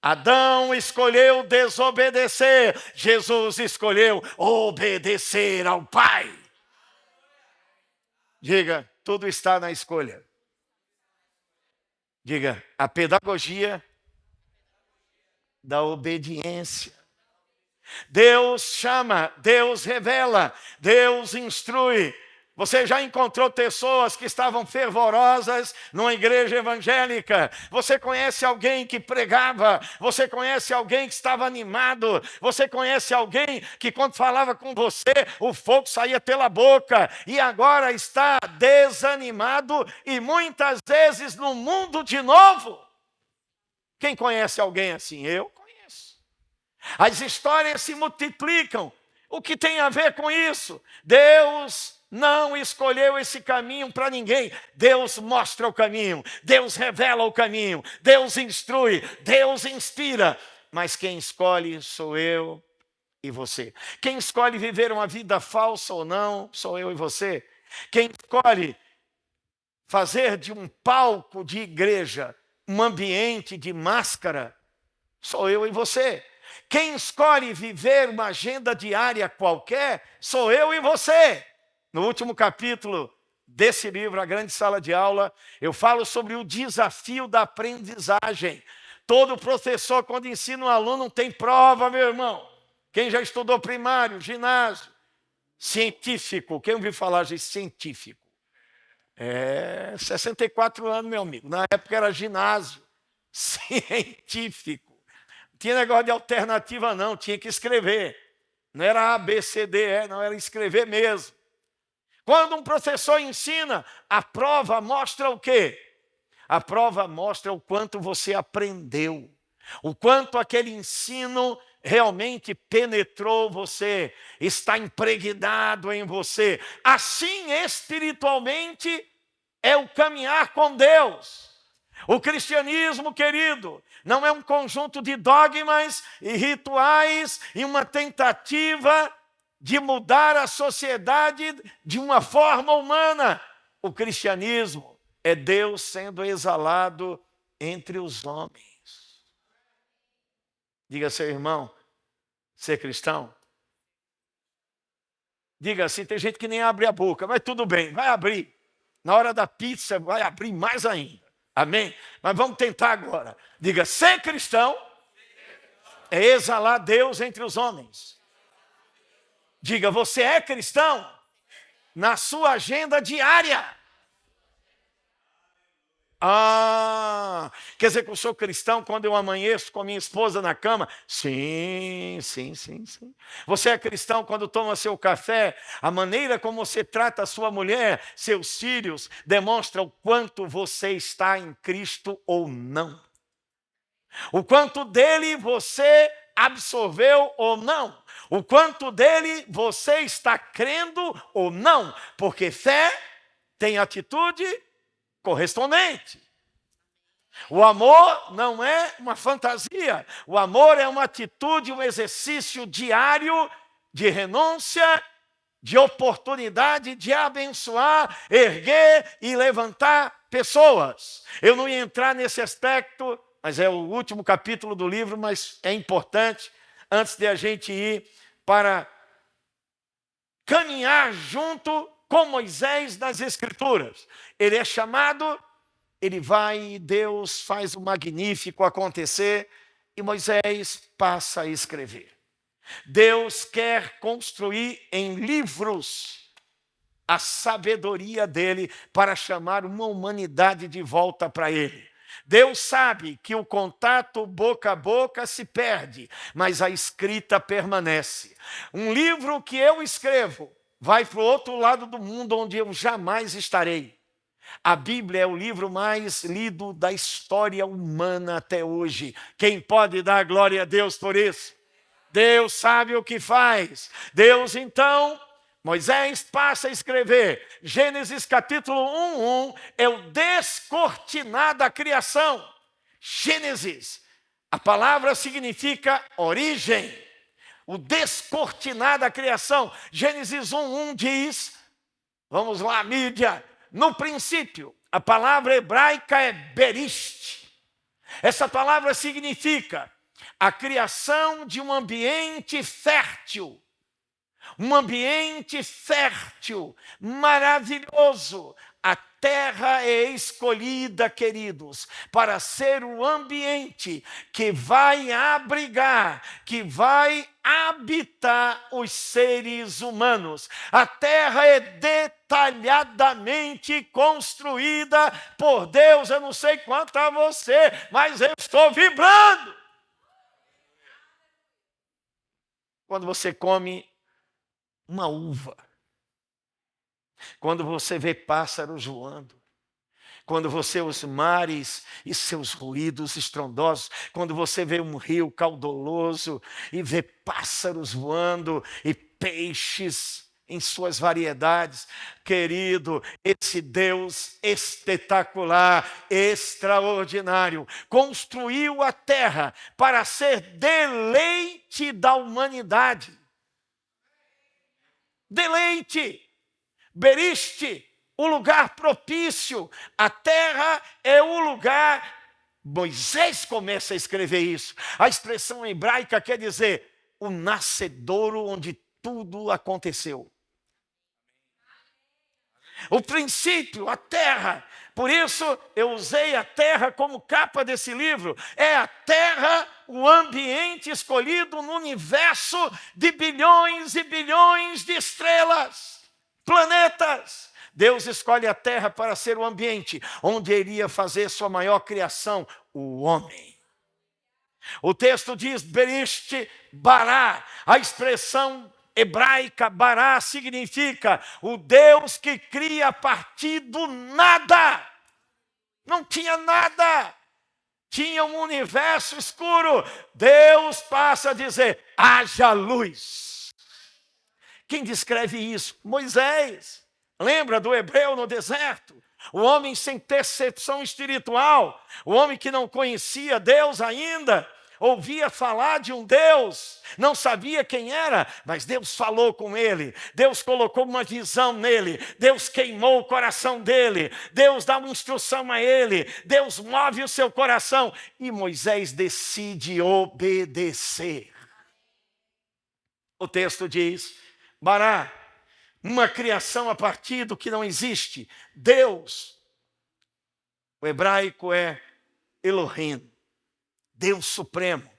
Adão escolheu desobedecer, Jesus escolheu obedecer ao Pai. Diga, tudo está na escolha. Diga, a pedagogia da obediência. Deus chama, Deus revela, Deus instrui. Você já encontrou pessoas que estavam fervorosas numa igreja evangélica? Você conhece alguém que pregava? Você conhece alguém que estava animado? Você conhece alguém que quando falava com você, o fogo saía pela boca e agora está desanimado e muitas vezes no mundo de novo? Quem conhece alguém assim? Eu conheço. As histórias se multiplicam. O que tem a ver com isso? Deus não escolheu esse caminho para ninguém. Deus mostra o caminho, Deus revela o caminho, Deus instrui, Deus inspira. Mas quem escolhe sou eu e você. Quem escolhe viver uma vida falsa ou não, sou eu e você. Quem escolhe fazer de um palco de igreja um ambiente de máscara, sou eu e você. Quem escolhe viver uma agenda diária qualquer, sou eu e você. No último capítulo desse livro, A Grande Sala de Aula, eu falo sobre o desafio da aprendizagem. Todo professor, quando ensina um aluno, tem prova, meu irmão. Quem já estudou primário, ginásio, científico, quem ouviu falar de científico? 64 anos, meu amigo. Na época era ginásio, científico. Não tinha negócio de alternativa, não, tinha que escrever. Não era A, B, C, D, E, não, era escrever mesmo. Quando um professor ensina, a prova mostra o quê? A prova mostra o quanto você aprendeu, o quanto aquele ensino realmente penetrou você, está impregnado em você. Assim, espiritualmente, é o caminhar com Deus. O cristianismo, querido, não é um conjunto de dogmas e rituais e uma tentativa de mudar a sociedade de uma forma humana. O cristianismo é Deus sendo exalado entre os homens. Diga, seu irmão, ser cristão. Diga assim, tem gente que nem abre a boca, mas tudo bem, vai abrir. Na hora da pizza vai abrir mais ainda. Amém? Mas vamos tentar agora. Diga, ser cristão é exalar Deus entre os homens. Diga, você é cristão na sua agenda diária. Quer dizer que eu sou cristão quando eu amanheço com a minha esposa na cama? Sim. Você é cristão quando toma seu café? A maneira como você trata a sua mulher, seus filhos, demonstra o quanto você está em Cristo ou não. O quanto dele você absorveu ou não. O quanto dele você está crendo ou não. Porque fé tem atitude correspondente. O amor não é uma fantasia. O amor é uma atitude, um exercício diário de renúncia, de oportunidade de abençoar, erguer e levantar pessoas. Eu não ia entrar nesse aspecto, mas é o último capítulo do livro, mas é importante, antes de a gente ir para caminhar junto com Moisés nas Escrituras. Ele é chamado, ele vai, Deus faz o magnífico acontecer e Moisés passa a escrever. Deus quer construir em livros a sabedoria dele para chamar uma humanidade de volta para ele. Deus sabe que o contato boca a boca se perde, mas a escrita permanece. Um livro que eu escrevo vai para o outro lado do mundo onde eu jamais estarei. A Bíblia é o livro mais lido da história humana até hoje. Quem pode dar glória a Deus por isso? Deus sabe o que faz. Deus, então, Moisés passa a escrever. Gênesis capítulo 1:1 é o descortinar da criação. Gênesis, a palavra significa origem. O descortinar da criação. Gênesis 1:1 diz, vamos lá, mídia, no princípio, a palavra hebraica é beriste. Essa palavra significa a criação de um ambiente fértil. Um ambiente fértil, maravilhoso. A terra é escolhida, queridos, para ser o ambiente que vai abrigar, que vai habitar os seres humanos. A terra é detalhadamente construída por Deus. Eu não sei quanto a você, mas eu estou vibrando. Quando você come uma uva, quando você vê pássaros voando, quando você vê os mares e seus ruídos estrondosos, quando você vê um rio caudaloso e vê pássaros voando e peixes em suas variedades, querido, esse Deus espetacular, extraordinário, construiu a terra para ser deleite da humanidade. Deleite, beriste, o lugar propício, a terra é o lugar. Moisés começa a escrever isso. A expressão hebraica quer dizer o nascedouro onde tudo aconteceu. O princípio, a terra. Por isso eu usei a terra como capa desse livro. É a terra, o ambiente escolhido no universo de bilhões e bilhões de estrelas, planetas. Deus escolhe a terra para ser o ambiente onde iria fazer sua maior criação, o homem. O texto diz, beriste bará, a expressão hebraica, bará, significa o Deus que cria a partir do nada. Não tinha nada. Tinha um universo escuro. Deus passa a dizer, haja luz. Quem descreve isso? Moisés. Lembra do hebreu no deserto? O homem sem percepção espiritual. O homem que não conhecia Deus ainda. Ouvia falar de um Deus, não sabia quem era, mas Deus falou com ele, Deus colocou uma visão nele, Deus queimou o coração dele, Deus dá uma instrução a ele, Deus move o seu coração e Moisés decide obedecer. O texto diz, bará, uma criação a partir do que não existe. Deus, o hebraico é Elohim, Deus Supremo.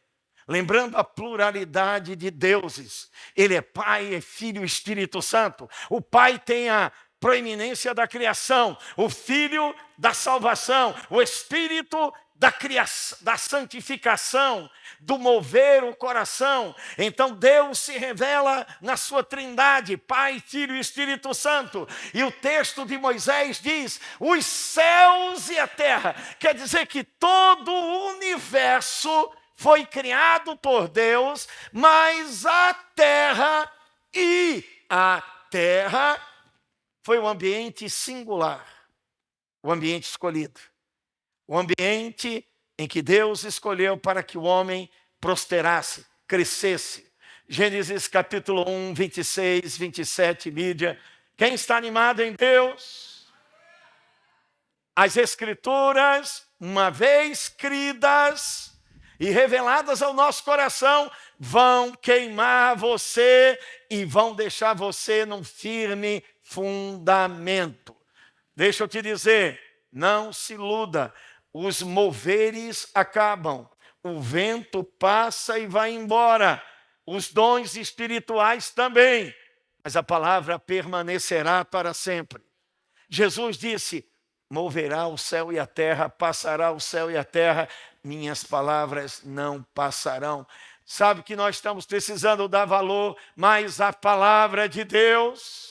Lembrando a pluralidade de deuses. Ele é Pai, é Filho e Espírito Santo. O Pai tem a proeminência da criação, o Filho da salvação, o Espírito da criação, da santificação, do mover o coração. Então Deus se revela na sua trindade, Pai, Filho e Espírito Santo. E o texto de Moisés diz: os céus e a terra. Quer dizer que todo o universo foi criado por Deus, mas a terra foi um ambiente singular, o ambiente escolhido, o ambiente em que Deus escolheu para que o homem prosperasse, crescesse. Gênesis capítulo 1, 26, 27, Lídia. Quem está animado em Deus? As Escrituras, uma vez cridas e reveladas ao nosso coração, vão queimar você e vão deixar você num firme fundamento. Deixa eu te dizer, não se iluda, os moveres acabam, o vento passa e vai embora, os dons espirituais também, mas a palavra permanecerá para sempre. Jesus disse: moverá o céu e a terra, passará o céu e a terra, minhas palavras não passarão. Sabe que nós estamos precisando dar valor mais à palavra de Deus?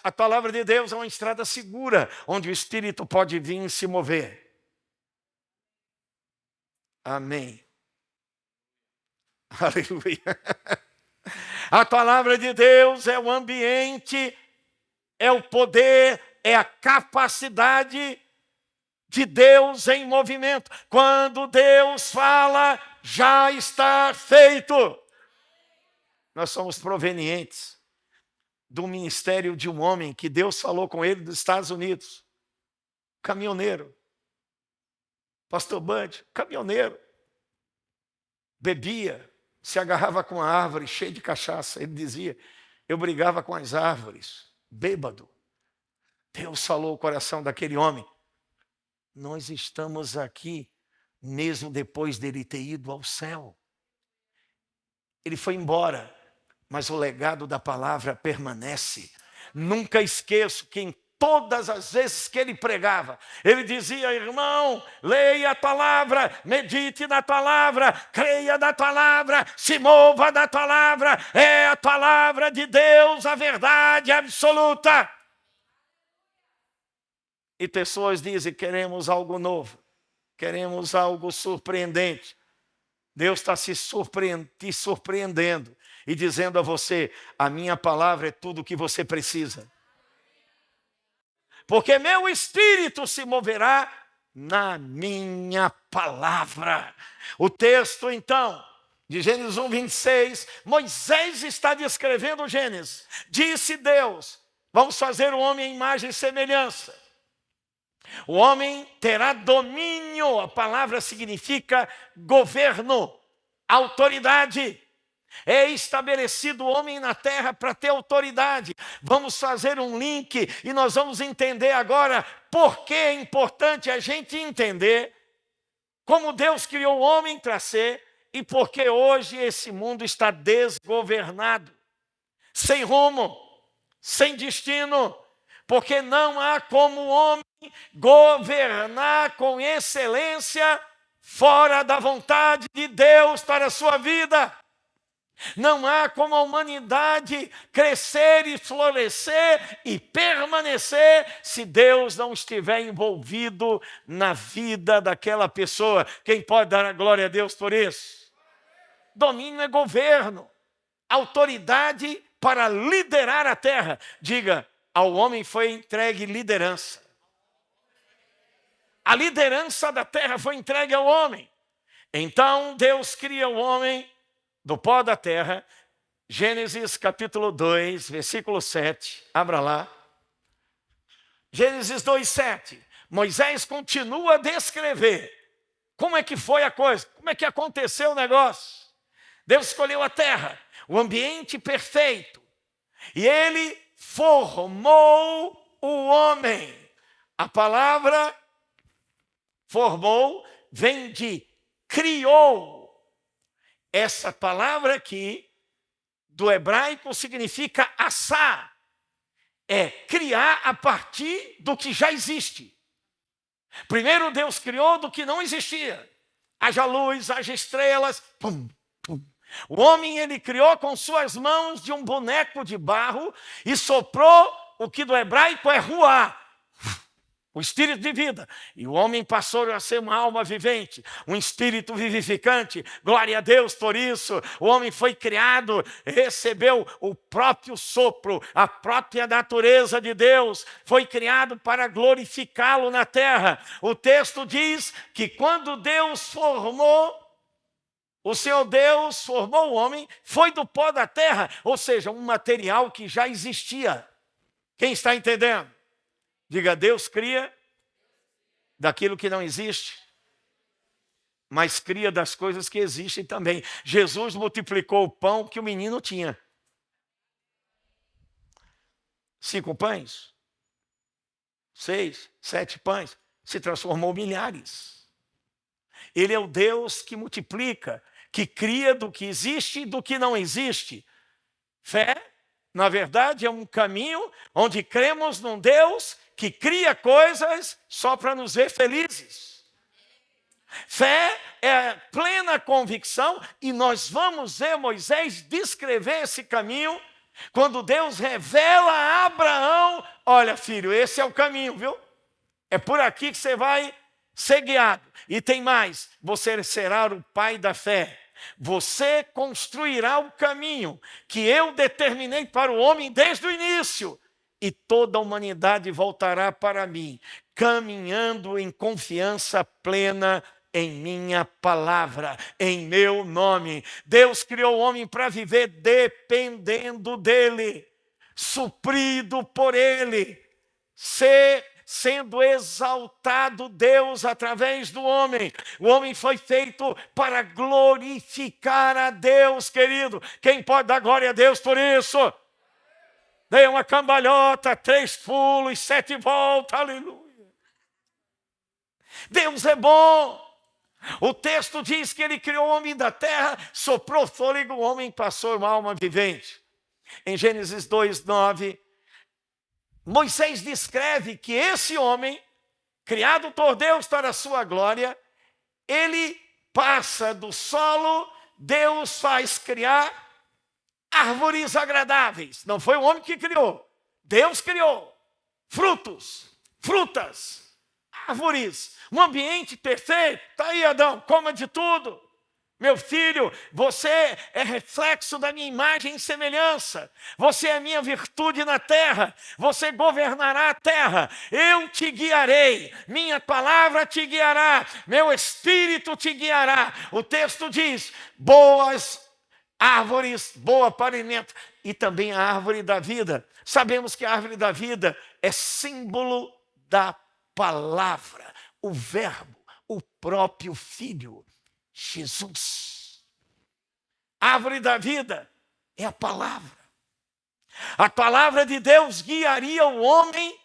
A palavra de Deus é uma estrada segura, onde o Espírito pode vir e se mover. Amém. Aleluia. A palavra de Deus é o ambiente, é o poder, é a capacidade de Deus em movimento. Quando Deus fala, já está feito. Nós somos provenientes do ministério de um homem que Deus falou com ele dos Estados Unidos. Caminhoneiro. Pastor Bud, caminhoneiro. Bebia, se agarrava com a árvore, cheio de cachaça. Ele dizia: eu brigava com as árvores, bêbado. Deus falou o coração daquele homem: nós estamos aqui, mesmo depois dele ter ido ao céu. Ele foi embora, mas o legado da palavra permanece. Nunca esqueço que em todas as vezes que ele pregava, ele dizia: irmão, leia a palavra, medite na palavra, creia na palavra, se mova na palavra, é a palavra de Deus, a verdade absoluta. E pessoas dizem: queremos algo novo, queremos algo surpreendente. Deus está te surpreendendo e dizendo a você: a minha palavra é tudo o que você precisa. Porque meu espírito se moverá na minha palavra. O texto, então, de Gênesis 1, 26, Moisés está descrevendo Gênesis. Disse Deus: vamos fazer o homem à imagem e semelhança. O homem terá domínio, a palavra significa governo, autoridade. É estabelecido o homem na terra para ter autoridade. Vamos fazer um link e nós vamos entender agora por que é importante a gente entender como Deus criou o homem para ser e por que hoje esse mundo está desgovernado, sem rumo, sem destino. Porque não há como o homem governar com excelência fora da vontade de Deus para a sua vida. Não há como a humanidade crescer e florescer e permanecer se Deus não estiver envolvido na vida daquela pessoa. Quem pode dar a glória a Deus por isso? Domínio é governo, autoridade para liderar a terra. Diga: ao homem foi entregue liderança. A liderança da terra foi entregue ao homem. Então Deus cria o homem do pó da terra. Gênesis capítulo 2, versículo 7. Abra lá. Gênesis 2, 7. Moisés continua a descrever como é que foi a coisa, como é que aconteceu o negócio. Deus escolheu a terra, o ambiente perfeito. E ele formou o homem. A palavra formou vem de criou. Essa palavra aqui, do hebraico, significa assar. É criar a partir do que já existe. Primeiro Deus criou do que não existia. Haja luz, haja estrelas. Pum, pum. O homem ele criou com suas mãos de um boneco de barro e soprou o que do hebraico é ruá, o espírito de vida. E o homem passou a ser uma alma vivente, um espírito vivificante. Glória a Deus por isso. O homem foi criado, recebeu o próprio sopro, a própria natureza de Deus. Foi criado para glorificá-lo na terra. O texto diz que quando Deus formou, o Senhor Deus formou o homem, foi do pó da terra, ou seja, um material que já existia. Quem está entendendo? Diga, Deus cria daquilo que não existe, mas cria das coisas que existem também. Jesus multiplicou o pão que o menino tinha. 5 pães, 6, 7 pães, se transformou em milhares. Ele é o Deus que multiplica, que cria do que existe e do que não existe. Fé, na verdade, é um caminho onde cremos num Deus que cria coisas só para nos ver felizes. Fé é a plena convicção, e nós vamos ver Moisés descrever esse caminho, quando Deus revela a Abraão, olha filho, esse é o caminho, viu? É por aqui que você vai ser guiado. E tem mais, você será o pai da fé. Você construirá o caminho que eu determinei para o homem desde o início. E toda a humanidade voltará para mim, caminhando em confiança plena em minha palavra, em meu nome. Deus criou o homem para viver dependendo dele, suprido por ele, sendo exaltado Deus através do homem. O homem foi feito para glorificar a Deus, querido. Quem pode dar glória a Deus por isso? Dê uma cambalhota, 3 pulos, 7 voltas, aleluia. Deus é bom. O texto diz que ele criou o homem da terra, soprou fôlego, o homem passou uma alma vivente. Em Gênesis 2:9, Moisés descreve que esse homem, criado por Deus para a sua glória, ele passa do solo, Deus faz criar árvores agradáveis. Não foi o homem que criou, Deus criou. Frutos, frutas, árvores, um ambiente perfeito. Está aí, Adão, coma de tudo. Meu filho, você é reflexo da minha imagem e semelhança. Você é a minha virtude na terra. Você governará a terra. Eu te guiarei. Minha palavra te guiará. Meu espírito te guiará. O texto diz, boas árvores, boa para alimento. E também a árvore da vida. Sabemos que a árvore da vida é símbolo da palavra. O verbo, o próprio Filho. Jesus. A árvore da vida é a palavra. A palavra de Deus guiaria o homem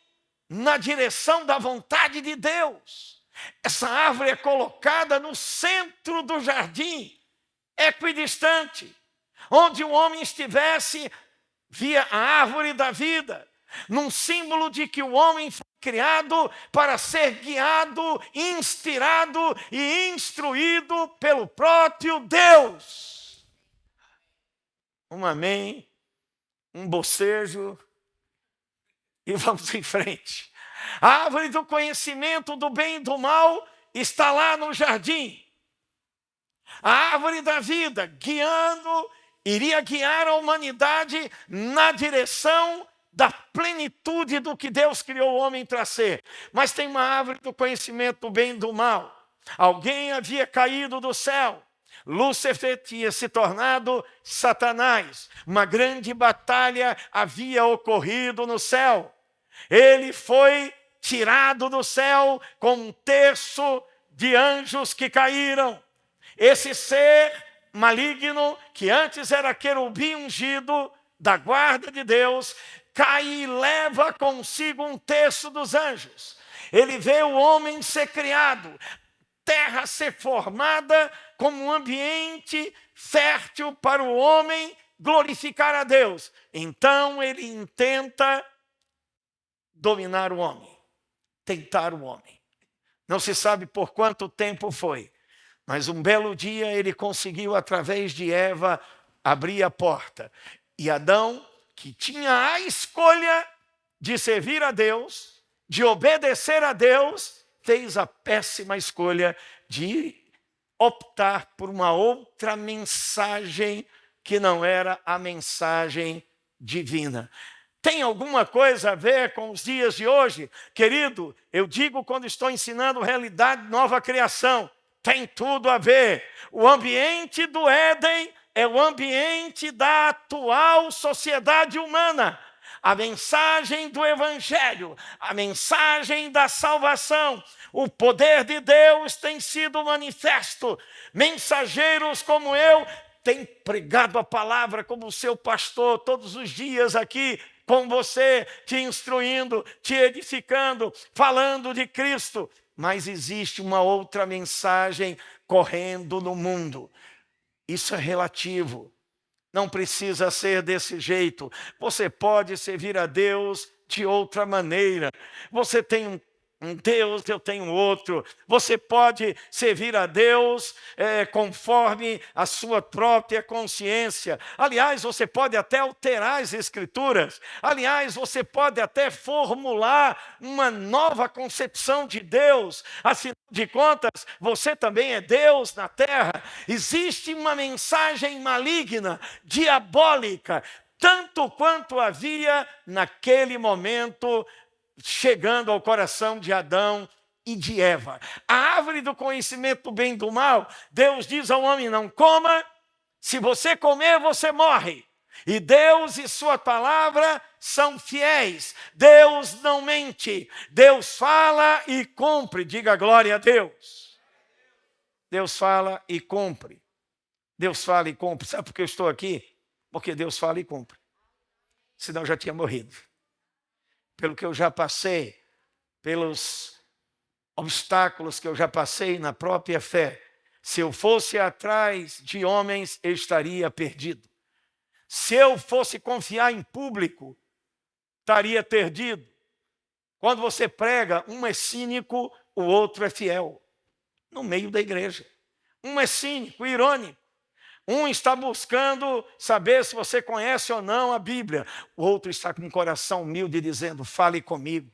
na direção da vontade de Deus. Essa árvore é colocada no centro do jardim, equidistante, onde o homem estivesse, via a árvore da vida, num símbolo de que o homem foi criado para ser guiado, inspirado e instruído pelo próprio Deus. Um amém, um bocejo e vamos em frente. A árvore do conhecimento do bem e do mal está lá no jardim. A árvore da vida iria guiar a humanidade na direção da plenitude do que Deus criou o homem para ser. Mas tem uma árvore do conhecimento do bem e do mal. Alguém havia caído do céu. Lúcifer tinha se tornado Satanás. Uma grande batalha havia ocorrido no céu. Ele foi tirado do céu com 1/3 de anjos que caíram. Esse ser maligno, que antes era querubim ungido, da guarda de Deus, cai e leva consigo um terço dos anjos. Ele vê o homem ser criado, terra ser formada como um ambiente fértil para o homem glorificar a Deus. Então ele intenta dominar o homem, tentar o homem. Não se sabe por quanto tempo foi, mas um belo dia ele conseguiu, através de Eva, abrir a porta. E Adão, que tinha a escolha de servir a Deus, de obedecer a Deus, fez a péssima escolha de optar por uma outra mensagem que não era a mensagem divina. Tem alguma coisa a ver com os dias de hoje? Querido, eu digo quando estou ensinando realidade nova criação, tem tudo a ver. O ambiente do Éden é o ambiente da atual sociedade humana. A mensagem do Evangelho, a mensagem da salvação, o poder de Deus tem sido manifesto. Mensageiros como eu têm pregado a palavra como seu pastor todos os dias aqui com você, te instruindo, te edificando, falando de Cristo. Mas existe uma outra mensagem correndo no mundo. Isso é relativo. Não precisa ser desse jeito. Você pode servir a Deus de outra maneira. Você tem um Deus, eu tenho outro. Você pode servir a Deus conforme a sua própria consciência. Aliás, você pode até alterar as Escrituras. Aliás, você pode até formular uma nova concepção de Deus. Afinal de contas, você também é Deus na terra. Existe uma mensagem maligna, diabólica, tanto quanto havia naquele momento, chegando ao coração de Adão e de Eva. A árvore do conhecimento do bem e do mal, Deus diz ao homem, não coma, se você comer, você morre. E Deus e sua palavra são fiéis. Deus não mente. Deus fala e cumpre. Diga glória a Deus. Deus fala e cumpre. Deus fala e cumpre. Sabe por que eu estou aqui? Porque Deus fala e cumpre. Senão eu já tinha morrido. Pelo que eu já passei, pelos obstáculos que eu já passei na própria fé. Se eu fosse atrás de homens, eu estaria perdido. Se eu fosse confiar em público, estaria perdido. Quando você prega, um é cínico, o outro é fiel. No meio da igreja. Um é cínico, irônico. Um está buscando saber se você conhece ou não a Bíblia. O outro está com um coração humilde dizendo, fale comigo.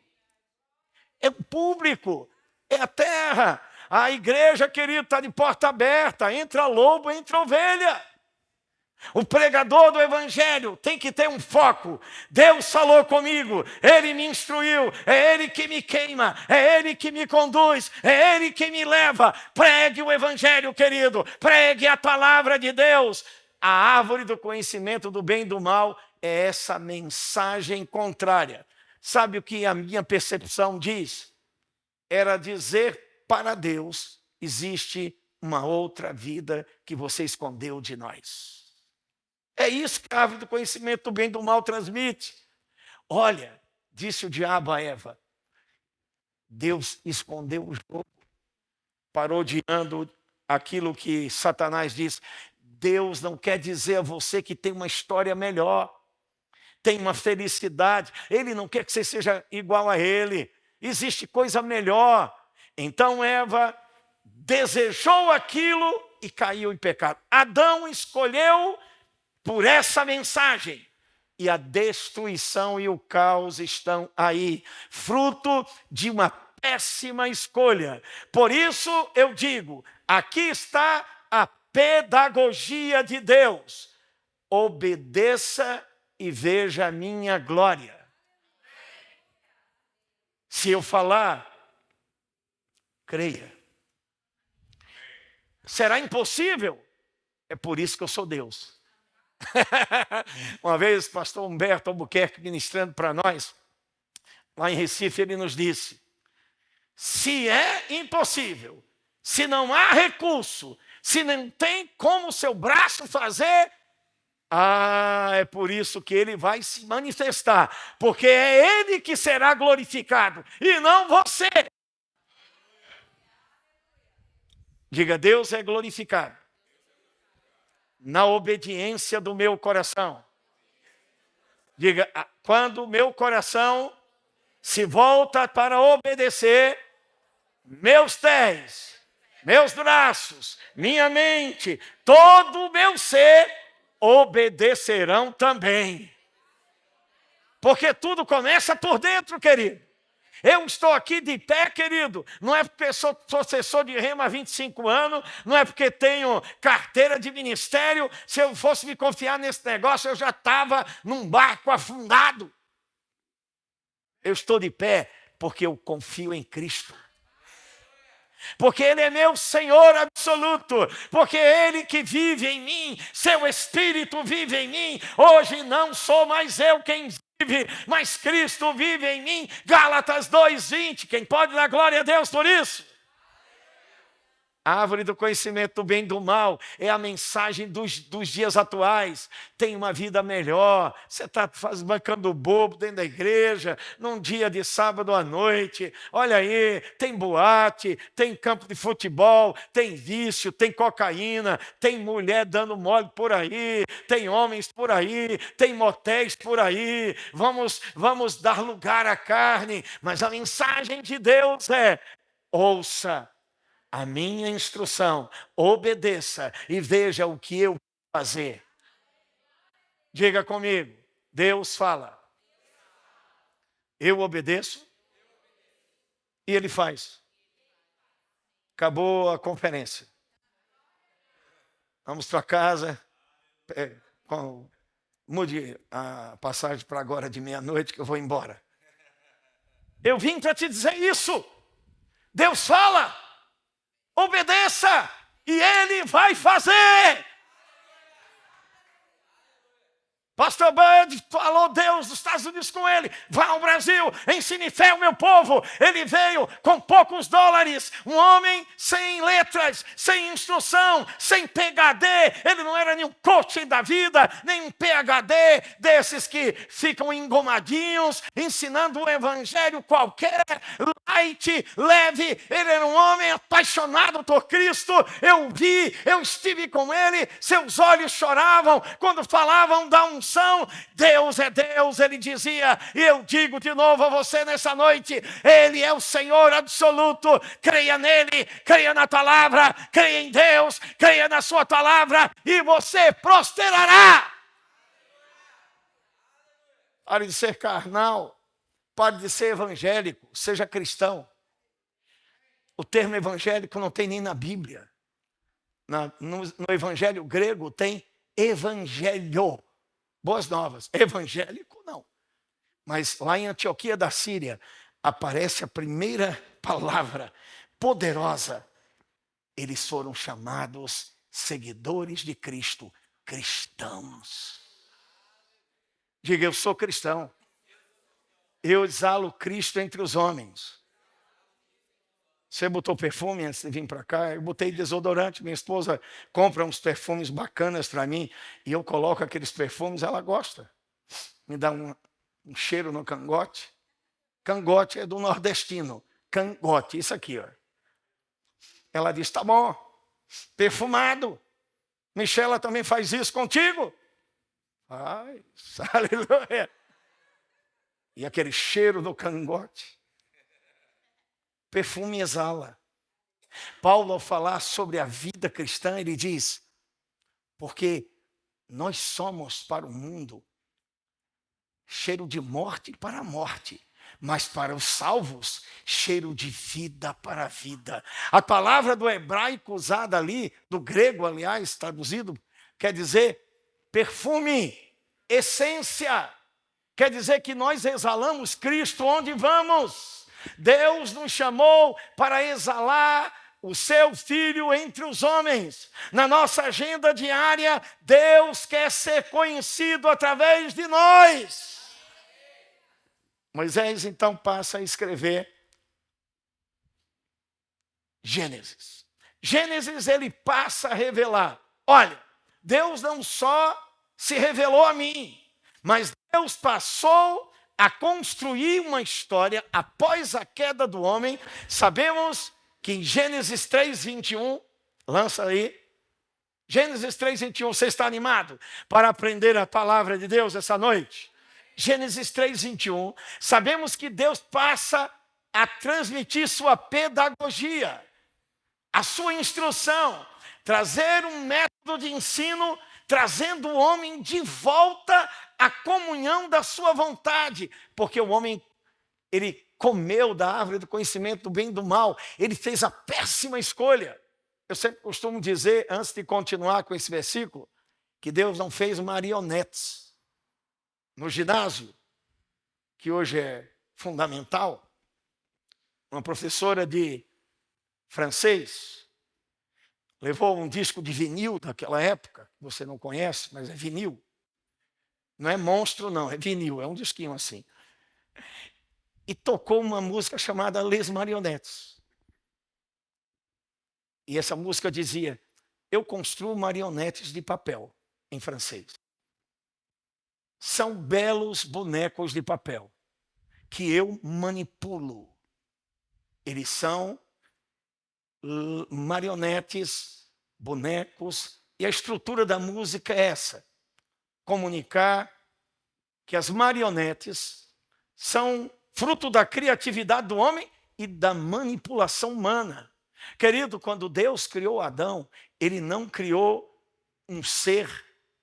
É o público, é a terra. A igreja, querido, está de porta aberta. Entra lobo, entra ovelha. O pregador do Evangelho tem que ter um foco. Deus falou comigo, Ele me instruiu, é Ele que me queima, é Ele que me conduz, é Ele que me leva. Pregue o Evangelho, querido, pregue a palavra de Deus. A árvore do conhecimento do bem e do mal é essa mensagem contrária. Sabe o que a minha percepção diz? Era dizer para Deus, existe uma outra vida que você escondeu de nós. É isso que a árvore do conhecimento do bem e do mal transmite. Olha, disse o diabo a Eva, Deus escondeu o jogo, parodiando aquilo que Satanás diz. Deus não quer dizer a você que tem uma história melhor, tem uma felicidade. Ele não quer que você seja igual a ele. Existe coisa melhor. Então Eva desejou aquilo e caiu em pecado. Adão escolheu por essa mensagem. E a destruição e o caos estão aí, fruto de uma péssima escolha. Por isso eu digo, aqui está a pedagogia de Deus. Obedeça e veja a minha glória. Se eu falar, creia. Será impossível? É por isso que eu sou Deus. Uma vez o pastor Humberto Albuquerque ministrando para nós, lá em Recife, ele nos disse, se é impossível, se não há recurso, se não tem como o seu braço fazer, Ah, é por isso que ele vai se manifestar, porque é ele que será glorificado e não você. Diga, Deus é glorificado na obediência do meu coração. Diga, quando o meu coração se volta para obedecer, meus pés, meus braços, minha mente, todo o meu ser obedecerão também. Porque tudo começa por dentro, querido. Eu estou aqui de pé, querido, não é porque sou professor de rema há 25 anos, não é porque tenho carteira de ministério. Se eu fosse me confiar nesse negócio, eu já estava num barco afundado. Eu estou de pé porque eu confio em Cristo. Porque Ele é meu Senhor absoluto, porque é Ele que vive em mim, seu Espírito vive em mim. Hoje não sou mais eu quem vive, mas Cristo vive em mim. Gálatas 2:20, quem pode dar glória a Deus por isso? A árvore do conhecimento do bem e do mal é a mensagem dos dias atuais. Tem uma vida melhor. Você está bancando bobo dentro da igreja, num dia de sábado à noite. Olha aí, tem boate, tem campo de futebol, tem vício, tem cocaína, tem mulher dando mole por aí, tem homens por aí, tem motéis por aí. Vamos dar lugar à carne. Mas a mensagem de Deus é: ouça a minha instrução, obedeça e veja o que eu vou fazer. Diga comigo, Deus fala. Eu obedeço e Ele faz. Acabou a conferência. Vamos para casa. Mude a passagem para agora de meia-noite que eu vou embora. Eu vim para te dizer isso. Deus fala. Obedeça e Ele vai fazer. Pastor Bud falou Deus dos Estados Unidos com ele. Vá ao Brasil, ensine fé ao meu povo. Ele veio com poucos dólares, um homem sem letras, sem instrução, sem PhD. Ele não era nenhum coach da vida, nem um PhD desses que ficam engomadinhos, ensinando um evangelho qualquer, light, leve. Ele era um homem apaixonado por Cristo. Eu estive com ele, seus olhos choravam quando falavam da unção. Deus é Deus, ele dizia, e eu digo de novo a você nessa noite, Ele é o Senhor absoluto. Creia nele, creia na palavra, creia em Deus, creia na sua palavra e você prosperará. Pare de ser carnal, pare de ser evangélico, seja cristão. O termo evangélico não tem nem na Bíblia. No evangelho grego tem evangelho. Boas novas. Evangélico, não. Mas lá em Antioquia da Síria, aparece a primeira palavra poderosa. Eles foram chamados seguidores de Cristo, cristãos. Diga, eu sou cristão. Eu exalo Cristo entre os homens. Você botou perfume antes de vir para cá? Eu botei desodorante. Minha esposa compra uns perfumes bacanas para mim e eu coloco aqueles perfumes, ela gosta. Me dá um cheiro no cangote. Cangote é do nordestino. Cangote, isso aqui, ó. Ela diz, tá bom, perfumado. Michela também faz isso contigo? Ai, aleluia. E aquele cheiro no cangote. Perfume exala. Paulo, ao falar sobre a vida cristã, ele diz, porque nós somos para o mundo cheiro de morte para a morte, mas para os salvos, cheiro de vida para a vida. A palavra do hebraico usada ali, do grego, aliás, traduzido, quer dizer perfume, essência. Quer dizer que nós exalamos Cristo onde vamos. Deus nos chamou para exalar o seu Filho entre os homens. Na nossa agenda diária, Deus quer ser conhecido através de nós. Moisés então passa a escrever Gênesis. Gênesis ele passa a revelar, olha, Deus não só se revelou a mim. Mas Deus passou a construir uma história após a queda do homem. Sabemos que em Gênesis 3:21, lança aí, Gênesis 3:21, você está animado para aprender a palavra de Deus essa noite? Gênesis 3:21, sabemos que Deus passa a transmitir sua pedagogia, a sua instrução, trazer um método de ensino, trazendo o homem de volta à comunhão da sua vontade, porque o homem, ele comeu da árvore do conhecimento do bem e do mal, ele fez a péssima escolha. Eu sempre costumo dizer, antes de continuar com esse versículo, que Deus não fez marionetes. No ginásio, que hoje é fundamental, uma professora de francês levou um disco de vinil daquela época, que você não conhece, mas é vinil. Não é monstro, não, é vinil, é um disquinho assim. E tocou uma música chamada Les Marionettes. E essa música dizia: eu construo marionetes de papel, em francês. São belos bonecos de papel que eu manipulo. Eles são marionetes, bonecos, e a estrutura da música é essa: comunicar que as marionetes são fruto da criatividade do homem e da manipulação humana. Querido, quando Deus criou Adão, ele não criou um ser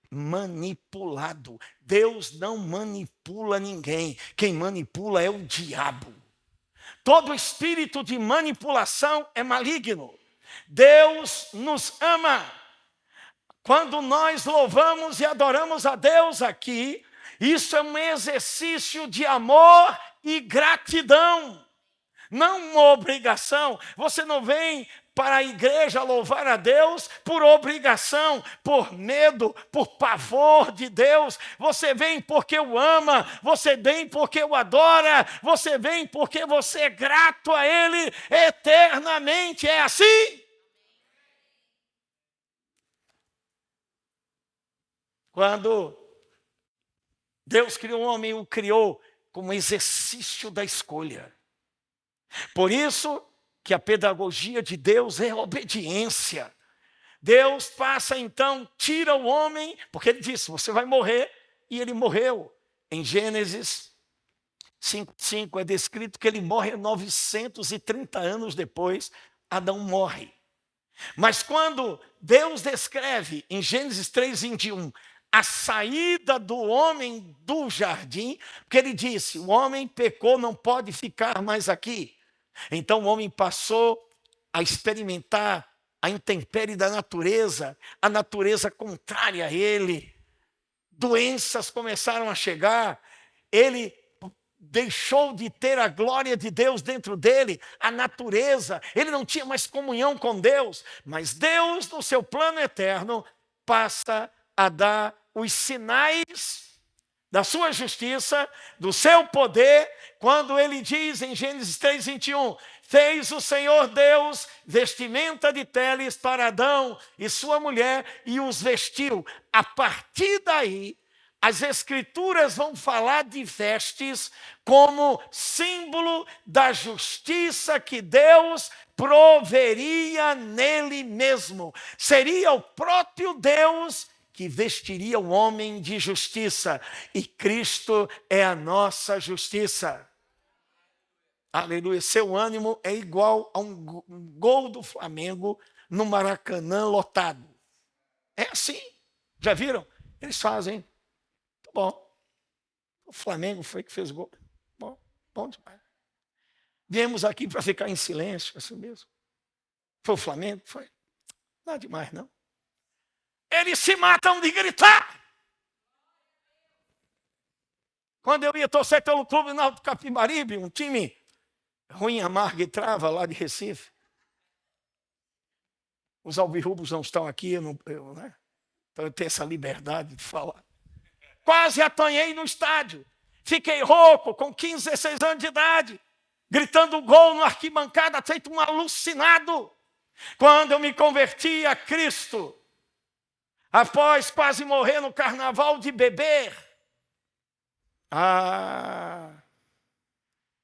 manipulado. Deus não manipula ninguém. Quem manipula é o diabo. Todo espírito de manipulação é maligno. Deus nos ama. Quando nós louvamos e adoramos a Deus aqui, isso é um exercício de amor e gratidão, não uma obrigação. Você não vem para a igreja louvar a Deus por obrigação, por medo, por pavor de Deus. Você vem porque o ama, você vem porque o adora, você vem porque você é grato a Ele eternamente. É assim? Quando Deus criou o homem, o criou como exercício da escolha. Por isso que a pedagogia de Deus é obediência. Deus passa então, tira o homem, porque ele disse, você vai morrer, e ele morreu. Em Gênesis 5:5 é descrito que ele morre 930 anos depois, Adão morre. Mas quando Deus descreve em Gênesis 3:21 a saída do homem do jardim, porque ele disse, o homem pecou, não pode ficar mais aqui. Então o homem passou a experimentar a intempérie da natureza, a natureza contrária a ele. Doenças começaram a chegar, ele deixou de ter a glória de Deus dentro dele, a natureza, ele não tinha mais comunhão com Deus, mas Deus, no seu plano eterno, passa a dar os sinais da sua justiça, do seu poder, quando ele diz em Gênesis 3:21, fez o Senhor Deus vestimenta de peles para Adão e sua mulher e os vestiu. A partir daí, as Escrituras vão falar de vestes como símbolo da justiça que Deus proveria nele mesmo. Seria o próprio Deus que vestiria o homem de justiça, e Cristo é a nossa justiça. Aleluia. Seu ânimo é igual a um gol do Flamengo no Maracanã lotado. É assim. Já viram? Eles fazem. Tá bom. O Flamengo foi que fez gol. Bom, bom demais. Viemos aqui para ficar em silêncio, assim mesmo. Foi o Flamengo? Foi. Nada demais, não. Eles se matam de gritar. Quando eu ia torcer pelo Clube Náutico Capibaribe, um time ruim, amargo e trava lá de Recife. Os alvirrubos não estão aqui, né? Então eu tenho essa liberdade de falar. Quase apanhei no estádio. Fiquei rouco, com 15, 16 anos de idade, gritando gol no arquibancada, feito um alucinado. Quando eu me converti a Cristo, após quase morrer no carnaval de beber.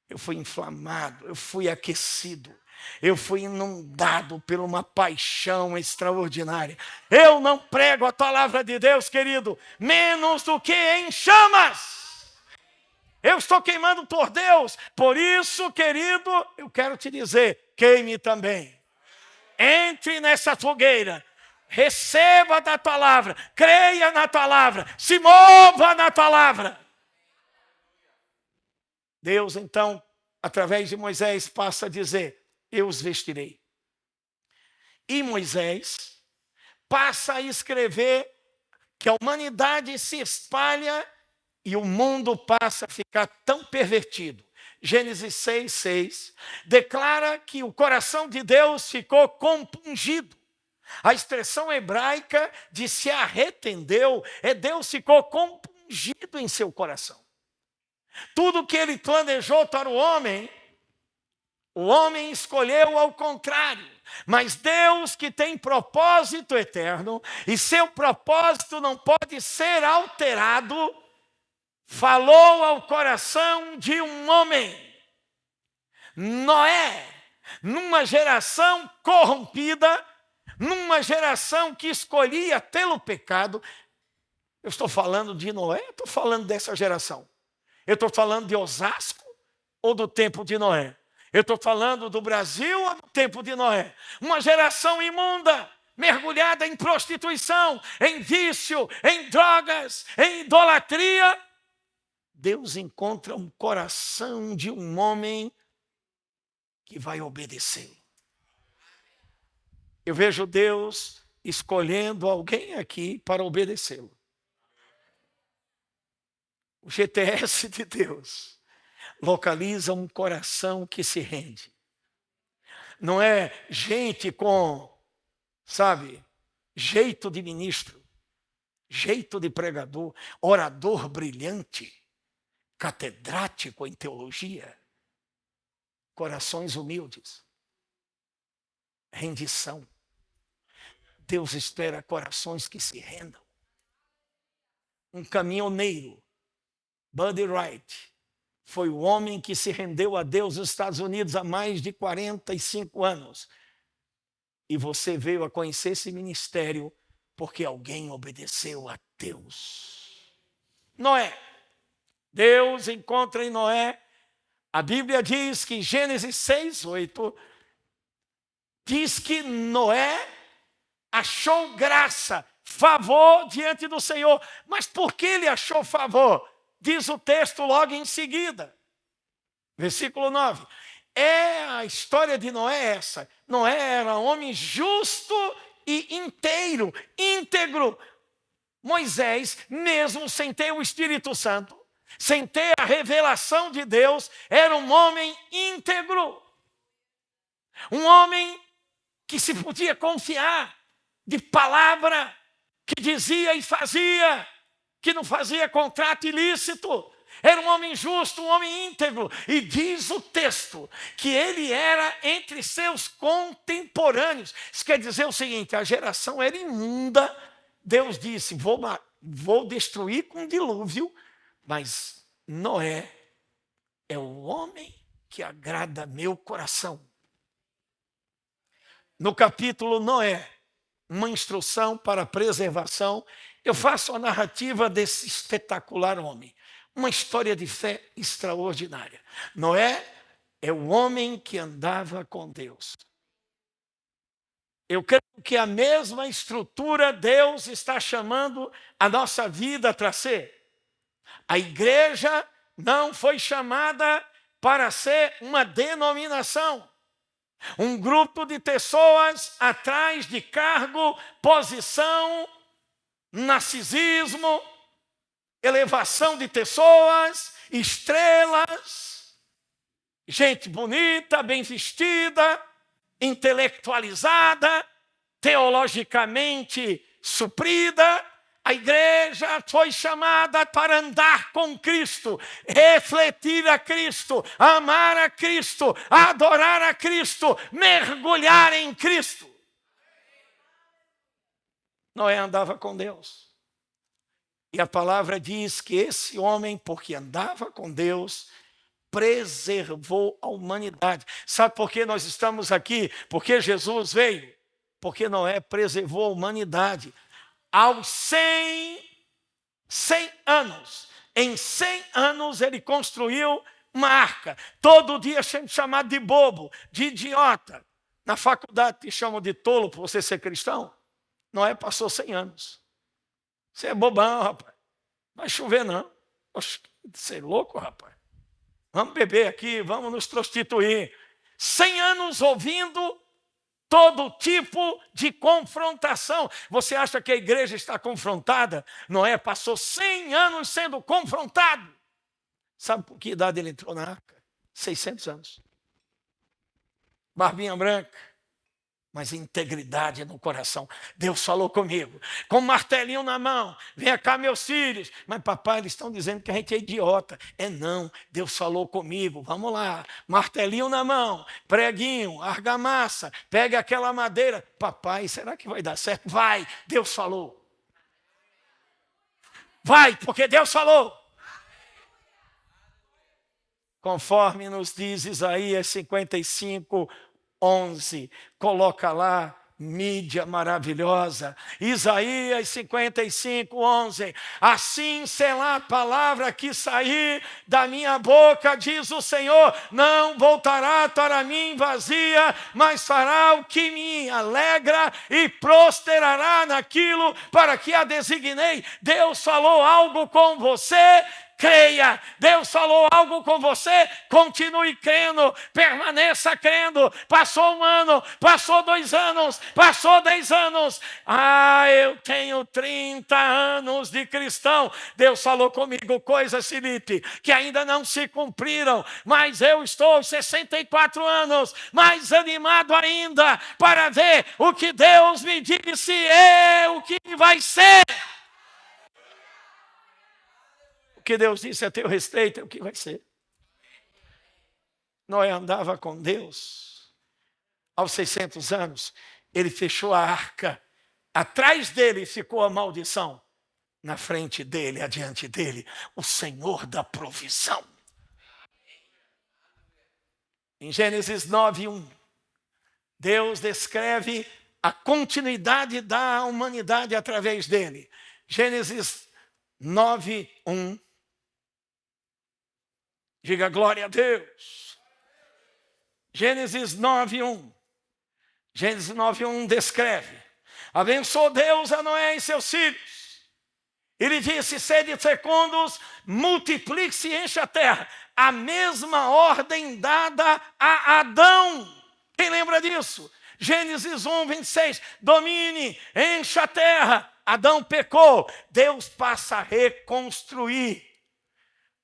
Eu fui inflamado, eu fui aquecido, eu fui inundado por uma paixão extraordinária. Eu não prego a palavra de Deus, querido, menos do que em chamas. Eu estou queimando por Deus. Por isso, querido, eu quero te dizer, queime também. Entre nessa fogueira. Receba da palavra. Creia na palavra. Se mova na palavra. Deus, então, através de Moisés, passa a dizer, eu os vestirei. E Moisés passa a escrever que a humanidade se espalha e o mundo passa a ficar tão pervertido. Gênesis 6:6 declara que o coração de Deus ficou compungido. A expressão hebraica de se arrependeu é Deus ficou compungido em seu coração. Tudo que ele planejou para o homem escolheu ao contrário. Mas Deus, que tem propósito eterno, e seu propósito não pode ser alterado, falou ao coração de um homem, Noé, numa geração corrompida, numa geração que escolhia pelo pecado. Eu estou falando de Noé, eu estou falando dessa geração. Eu estou falando de Osasco ou do tempo de Noé? Eu estou falando do Brasil ou do tempo de Noé? Uma geração imunda, mergulhada em prostituição, em vício, em drogas, em idolatria. Deus encontra um coração de um homem que vai obedecê-lo. Eu vejo Deus escolhendo alguém aqui para obedecê-lo. O GPS de Deus localiza um coração que se rende. Não é gente com, jeito de ministro, jeito de pregador, orador brilhante, catedrático em teologia. Corações humildes. Rendição. Deus espera corações que se rendam. Um caminhoneiro, Buddy Wright, foi o homem que se rendeu a Deus nos Estados Unidos há mais de 45 anos. E você veio a conhecer esse ministério porque alguém obedeceu a Deus. Noé. Deus encontra em Noé. A Bíblia diz que Gênesis 6:8 diz que Noé achou graça, favor diante do Senhor. Mas por que ele achou favor? Diz o texto logo em seguida. Versículo 9. É a história de Noé essa. Noé era um homem justo e inteiro, íntegro. Moisés, mesmo sem ter o Espírito Santo, sem ter a revelação de Deus, era um homem íntegro. Um homem que se podia confiar, de palavra, que dizia e fazia, que não fazia contrato ilícito. Era um homem justo, um homem íntegro. E diz o texto que ele era entre seus contemporâneos. Isso quer dizer o seguinte, a geração era imunda. Deus disse, vou destruir com dilúvio, mas Noé é o homem que agrada meu coração. No capítulo Noé, uma instrução para a preservação, eu faço a narrativa desse espetacular homem. Uma história de fé extraordinária. Noé é o homem que andava com Deus. Eu creio que a mesma estrutura Deus está chamando a nossa vida para ser. A igreja não foi chamada para ser uma denominação. Um grupo de pessoas atrás de cargo, posição, narcisismo, elevação de pessoas, estrelas, gente bonita, bem vestida, intelectualizada, teologicamente suprida. A igreja foi chamada para andar com Cristo, refletir a Cristo, amar a Cristo, adorar a Cristo, mergulhar em Cristo. Noé andava com Deus. E a palavra diz que esse homem, porque andava com Deus, preservou a humanidade. Sabe por que nós estamos aqui? Porque Jesus veio. Porque Noé preservou a humanidade. Aos 100 anos, em 100 anos ele construiu uma arca. Todo dia sendo chamado de bobo, de idiota. Na faculdade te chamam de tolo por você ser cristão. Noé passou 100 anos. Você é bobão, rapaz. Vai chover não. Oxe, você é louco, rapaz. Vamos beber aqui, vamos nos prostituir. 100 anos ouvindo todo tipo de confrontação. Você acha que a igreja está confrontada? Noé passou 100 anos sendo confrontado. Sabe por que idade ele entrou na arca? 600 anos. Barbinha branca, mas integridade no coração. Deus falou comigo, com um martelinho na mão. Venha cá, meus filhos. Mas, papai, eles estão dizendo que a gente é idiota. Não, Deus falou comigo. Vamos lá, martelinho na mão, preguinho, argamassa, pegue aquela madeira. Papai, será que vai dar certo? Vai, Deus falou. Vai, porque Deus falou. Conforme nos diz Isaías 55, 11, coloca lá, mídia maravilhosa, Isaías 55, 11, assim será a palavra que sair da minha boca, diz o Senhor, não voltará para mim vazia, mas fará o que me alegra e prosperará naquilo para que a designei. Deus falou algo com você, creia. Deus falou algo com você, continue crendo, permaneça crendo. Passou 1 ano, passou 2 anos, passou 10 anos. Eu tenho 30 anos de cristão. Deus falou comigo coisas, Felipe, que ainda não se cumpriram, mas eu estou 64 anos, mais animado ainda para ver o que Deus me disse o que vai ser. O que Deus disse a teu respeito é o que vai ser. Noé andava com Deus. Aos 600 anos, ele fechou a arca. Atrás dele ficou a maldição. Na frente dele, adiante dele, o Senhor da provisão. Em Gênesis 9:1, Deus descreve a continuidade da humanidade através dele. Gênesis 9:1. Diga glória a Deus. Gênesis 9:1. Gênesis 9:1 descreve. Abençoou Deus a Noé e seus filhos. Ele disse, sede fecundos, multiplique-se e enche a terra. A mesma ordem dada a Adão. Quem lembra disso? Gênesis 1:26. Domine, enche a terra. Adão pecou. Deus passa a reconstruir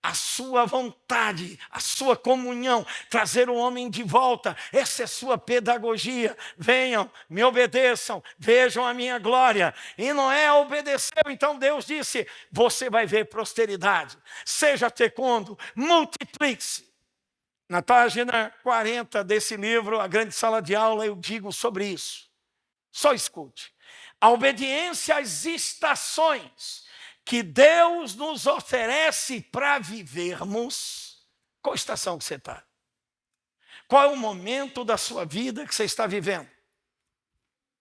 a sua vontade, a sua comunhão, trazer o homem de volta. Essa é sua pedagogia. Venham, me obedeçam, vejam a minha glória. E Noé obedeceu, então Deus disse, você vai ver prosperidade, seja fecundo, multiplique-se. Na página 40 desse livro, A Grande Sala de Aula, eu digo sobre isso. Só escute. A obediência às estações que Deus nos oferece para vivermos. Qual estação que você está? Qual é o momento da sua vida que você está vivendo?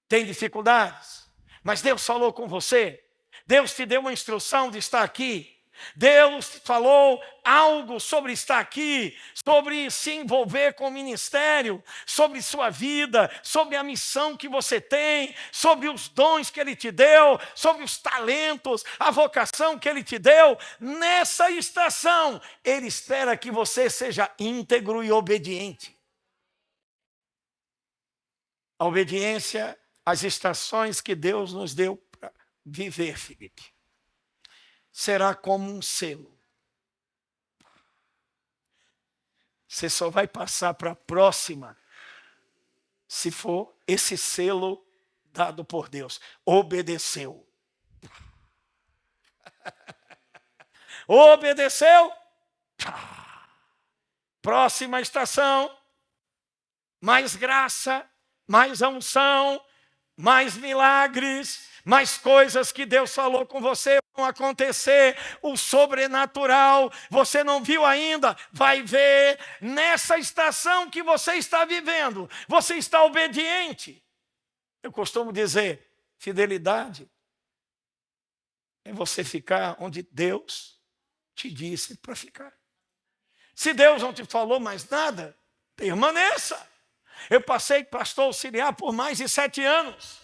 Tem dificuldades? Mas Deus falou com você? Deus te deu uma instrução de estar aqui? Deus falou algo sobre estar aqui, sobre se envolver com o ministério, sobre sua vida, sobre a missão que você tem, sobre os dons que Ele te deu, sobre os talentos, a vocação que Ele te deu. Nessa estação, Ele espera que você seja íntegro e obediente. A obediência às estações que Deus nos deu para viver, Felipe, será como um selo. Você só vai passar para a próxima se for esse selo dado por Deus. Obedeceu. Obedeceu. Próxima estação. Mais graça, mais unção, mais milagres, mas coisas que Deus falou com você vão acontecer, o sobrenatural, você não viu ainda, vai ver nessa estação que você está vivendo, você está obediente. Eu costumo dizer, fidelidade é você ficar onde Deus te disse para ficar. Se Deus não te falou mais nada, permaneça. Eu passei pastor auxiliar por mais de 7 anos,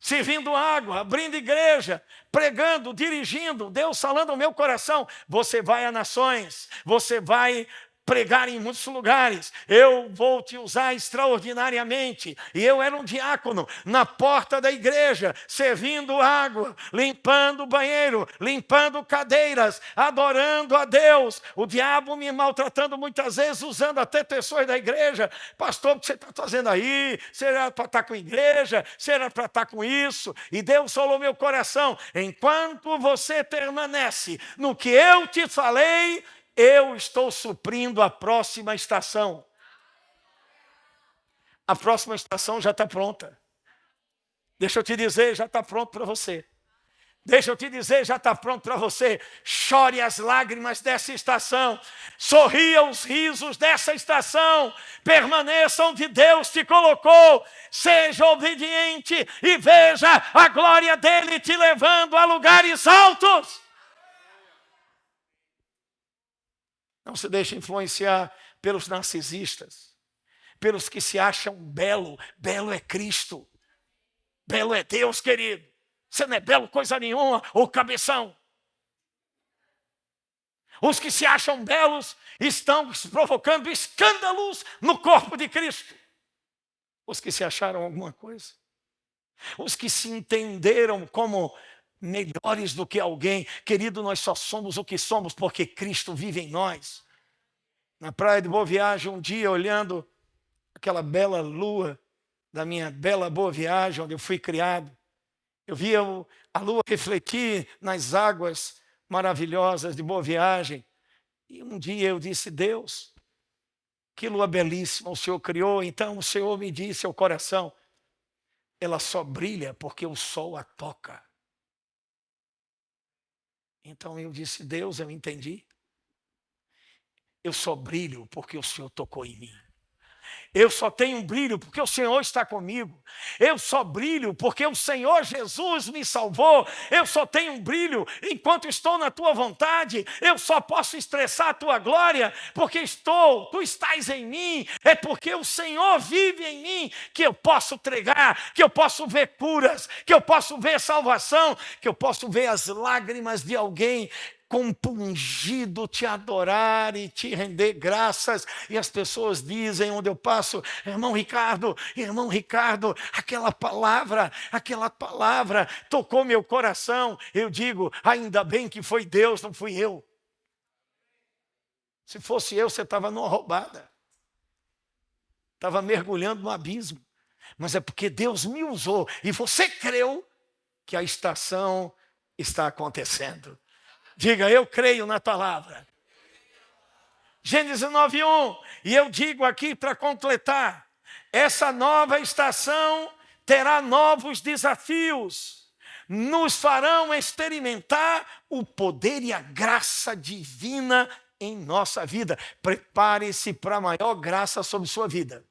servindo água, abrindo igreja, pregando, dirigindo, Deus falando ao meu coração, você vai a nações, você vai pregar em muitos lugares, eu vou te usar extraordinariamente. E eu era um diácono na porta da igreja, servindo água, limpando o banheiro, limpando cadeiras, adorando a Deus. O diabo me maltratando muitas vezes, usando até pessoas da igreja. Pastor, o que você está fazendo aí? Será para estar com igreja? Será para estar com isso? E Deus falou meu coração, enquanto você permanece no que eu te falei, eu estou suprindo a próxima estação. A próxima estação já está pronta. Deixa eu te dizer, já está pronto para você. Deixa eu te dizer, já está pronto para você. Chore as lágrimas dessa estação. Sorria os risos dessa estação. Permaneça onde Deus te colocou. Seja obediente e veja a glória dele te levando a lugares altos. Não se deixe influenciar pelos narcisistas, pelos que se acham belo. Belo é Cristo. Belo é Deus, querido. Você não é belo coisa nenhuma, ô cabeção. Os que se acham belos estão provocando escândalos no corpo de Cristo. Os que se acharam alguma coisa. Os que se entenderam como melhores do que alguém. Querido, nós só somos o que somos porque Cristo vive em nós. Na praia de Boa Viagem, um dia, olhando aquela bela lua da minha bela Boa Viagem, onde eu fui criado, eu via a lua refletir nas águas maravilhosas de Boa Viagem. E um dia eu disse, Deus, que lua belíssima o Senhor criou. Então o Senhor me disse ao coração, ela só brilha porque o sol a toca. Então eu disse, Deus, eu entendi. Eu só brilho porque o Senhor tocou em mim. Eu só tenho um brilho porque o Senhor está comigo. Eu só brilho porque o Senhor Jesus me salvou. Eu só tenho um brilho enquanto estou na tua vontade. Eu só posso expressar a tua glória porque tu estás em mim. É porque o Senhor vive em mim que eu posso pregar, que eu posso ver curas, que eu posso ver salvação, que eu posso ver as lágrimas de alguém compungido te adorar e te render graças. E as pessoas dizem onde eu passo, irmão Ricardo, aquela palavra tocou meu coração. Eu digo, ainda bem que foi Deus, não fui eu. Se fosse eu, você estava numa roubada. Estava mergulhando no abismo. Mas é porque Deus me usou e você creu que a estação está acontecendo. Diga, eu creio na palavra. Gênesis 9:1. E eu digo aqui para completar, essa nova estação terá novos desafios. Nos farão experimentar o poder e a graça divina em nossa vida. Prepare-se para a maior graça sobre sua vida.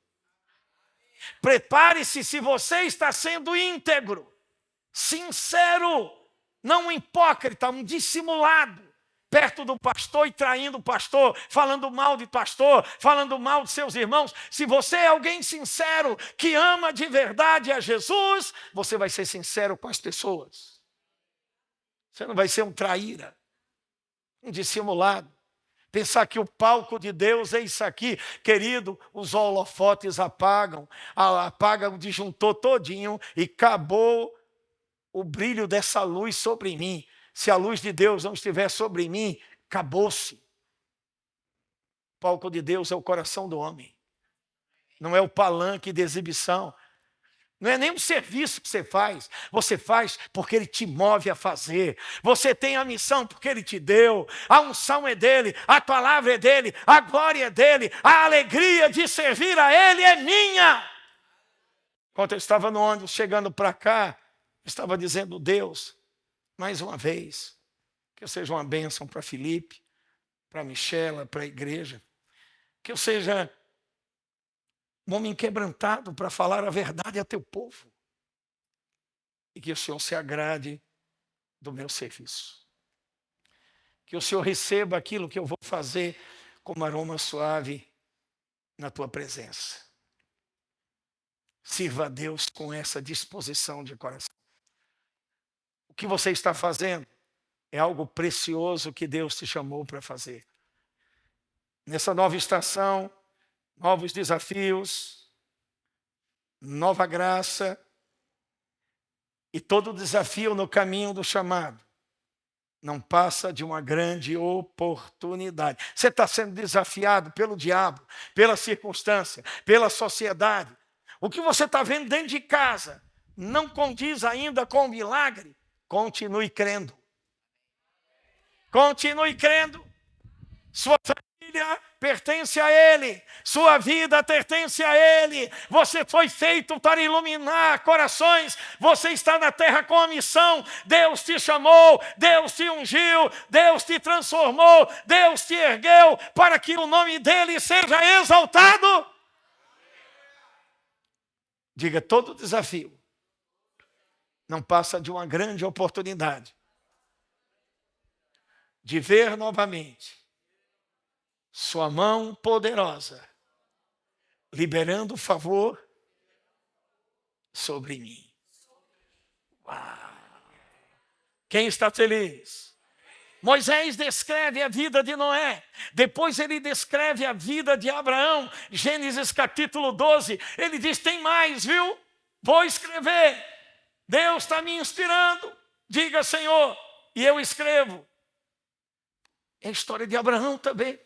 Prepare-se se você está sendo íntegro, sincero, não um hipócrita, um dissimulado, perto do pastor e traindo o pastor, falando mal de pastor, falando mal de seus irmãos. Se você é alguém sincero, que ama de verdade a Jesus, você vai ser sincero com as pessoas. Você não vai ser um traíra, um dissimulado. Pensar que o palco de Deus é isso aqui. Querido, os holofotes apagam o disjuntor todinho e acabou o brilho dessa luz sobre mim. Se a luz de Deus não estiver sobre mim, acabou-se. O palco de Deus é o coração do homem. Não é o palanque de exibição. Não é nem um serviço que você faz. Você faz porque Ele te move a fazer. Você tem a missão porque Ele te deu. A unção é dEle, a palavra é dEle, a glória é dEle, a alegria de servir a Ele é minha. Enquanto eu estava no ônibus chegando para cá, estava dizendo: Deus, mais uma vez, que eu seja uma bênção para Felipe, para Michela, para a igreja, que eu seja um homem quebrantado para falar a verdade a teu povo, e que o Senhor se agrade do meu serviço. Que o Senhor receba aquilo que eu vou fazer como aroma suave na tua presença. Sirva a Deus com essa disposição de coração. O que você está fazendo é algo precioso que Deus te chamou para fazer. Nessa nova estação, novos desafios, nova graça, e todo desafio no caminho do chamado não passa de uma grande oportunidade. Você está sendo desafiado pelo diabo, pela circunstância, pela sociedade. O que você está vendo dentro de casa não condiz ainda com o milagre. Continue crendo. Continue crendo. Sua família pertence a Ele. Sua vida pertence a Ele. Você foi feito para iluminar corações. Você está na terra com a missão. Deus te chamou, Deus te ungiu, Deus te transformou, Deus te ergueu para que o nome dEle seja exaltado. Diga: todo desafio não passa de uma grande oportunidade de ver novamente sua mão poderosa liberando favor sobre mim. Uau! Quem está feliz? Moisés descreve a vida de Noé, depois ele descreve a vida de Abraão. Gênesis capítulo 12, ele diz: tem mais, viu? Vou escrever. Deus está me inspirando. Diga: Senhor, e eu escrevo. É a história de Abraão também.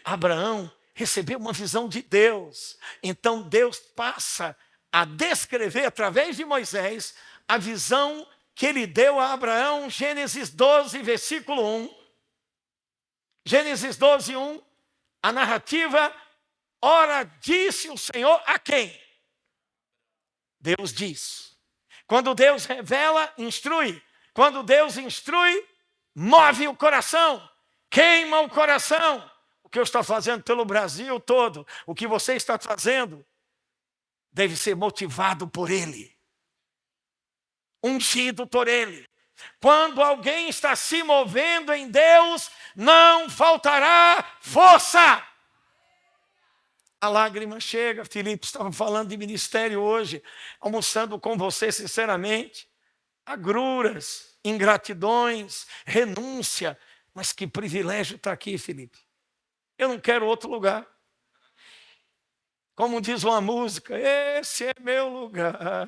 Abraão recebeu uma visão de Deus. Então Deus passa a descrever através de Moisés a visão que ele deu a Abraão. Gênesis 12, versículo 1. Gênesis 12, 1. A narrativa: ora disse o Senhor a quem? Deus diz. Quando Deus revela, instrui. Quando Deus instrui, move o coração, queima o coração. O que eu estou fazendo pelo Brasil todo, o que você está fazendo, deve ser motivado por Ele, ungido por Ele. Quando alguém está se movendo em Deus, não faltará força. A lágrima chega. Felipe estava falando de ministério hoje, almoçando com você sinceramente. Agruras, ingratidões, renúncia. Mas que privilégio estar aqui, Felipe. Eu não quero outro lugar. Como diz uma música: esse é meu lugar.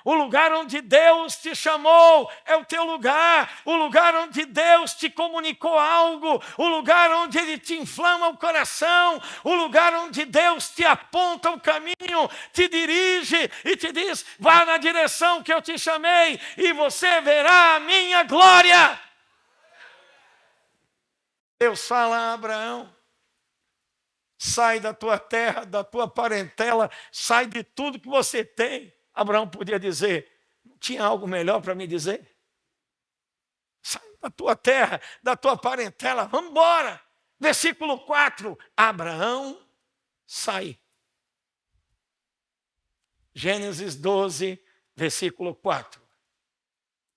O lugar onde Deus te chamou é o teu lugar. O lugar onde Deus te comunicou algo. O lugar onde Ele te inflama o coração. O lugar onde Deus te aponta o caminho, te dirige e te diz: vá na direção que eu te chamei e você verá a minha glória. Deus fala a Abraão: sai da tua terra, da tua parentela, sai de tudo que você tem. Abraão podia dizer: não tinha algo melhor para me dizer? Sai da tua terra, da tua parentela, vamos embora. Versículo 4, Abraão sai. Gênesis 12, versículo 4.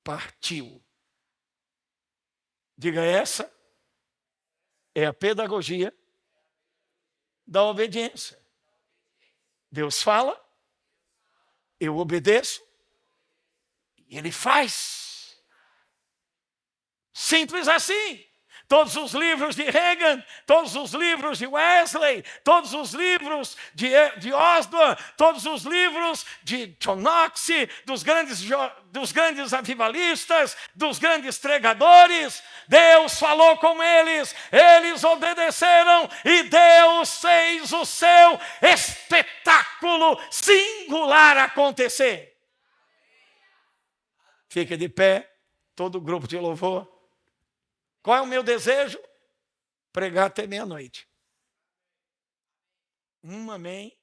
Partiu. Diga: essa é a pedagogia da obediência. Deus fala, eu obedeço, e Ele faz. Simples assim. Todos os livros de Reagan, todos os livros de Wesley, todos os livros de Osborne, todos os livros de John Knox, dos grandes avivalistas, dos grandes pregadores. Deus falou com eles, eles obedeceram e Deus fez o seu espetáculo singular acontecer. Fica de pé, todo o grupo de louvor. Qual é o meu desejo? Pregar até meia-noite. Amém.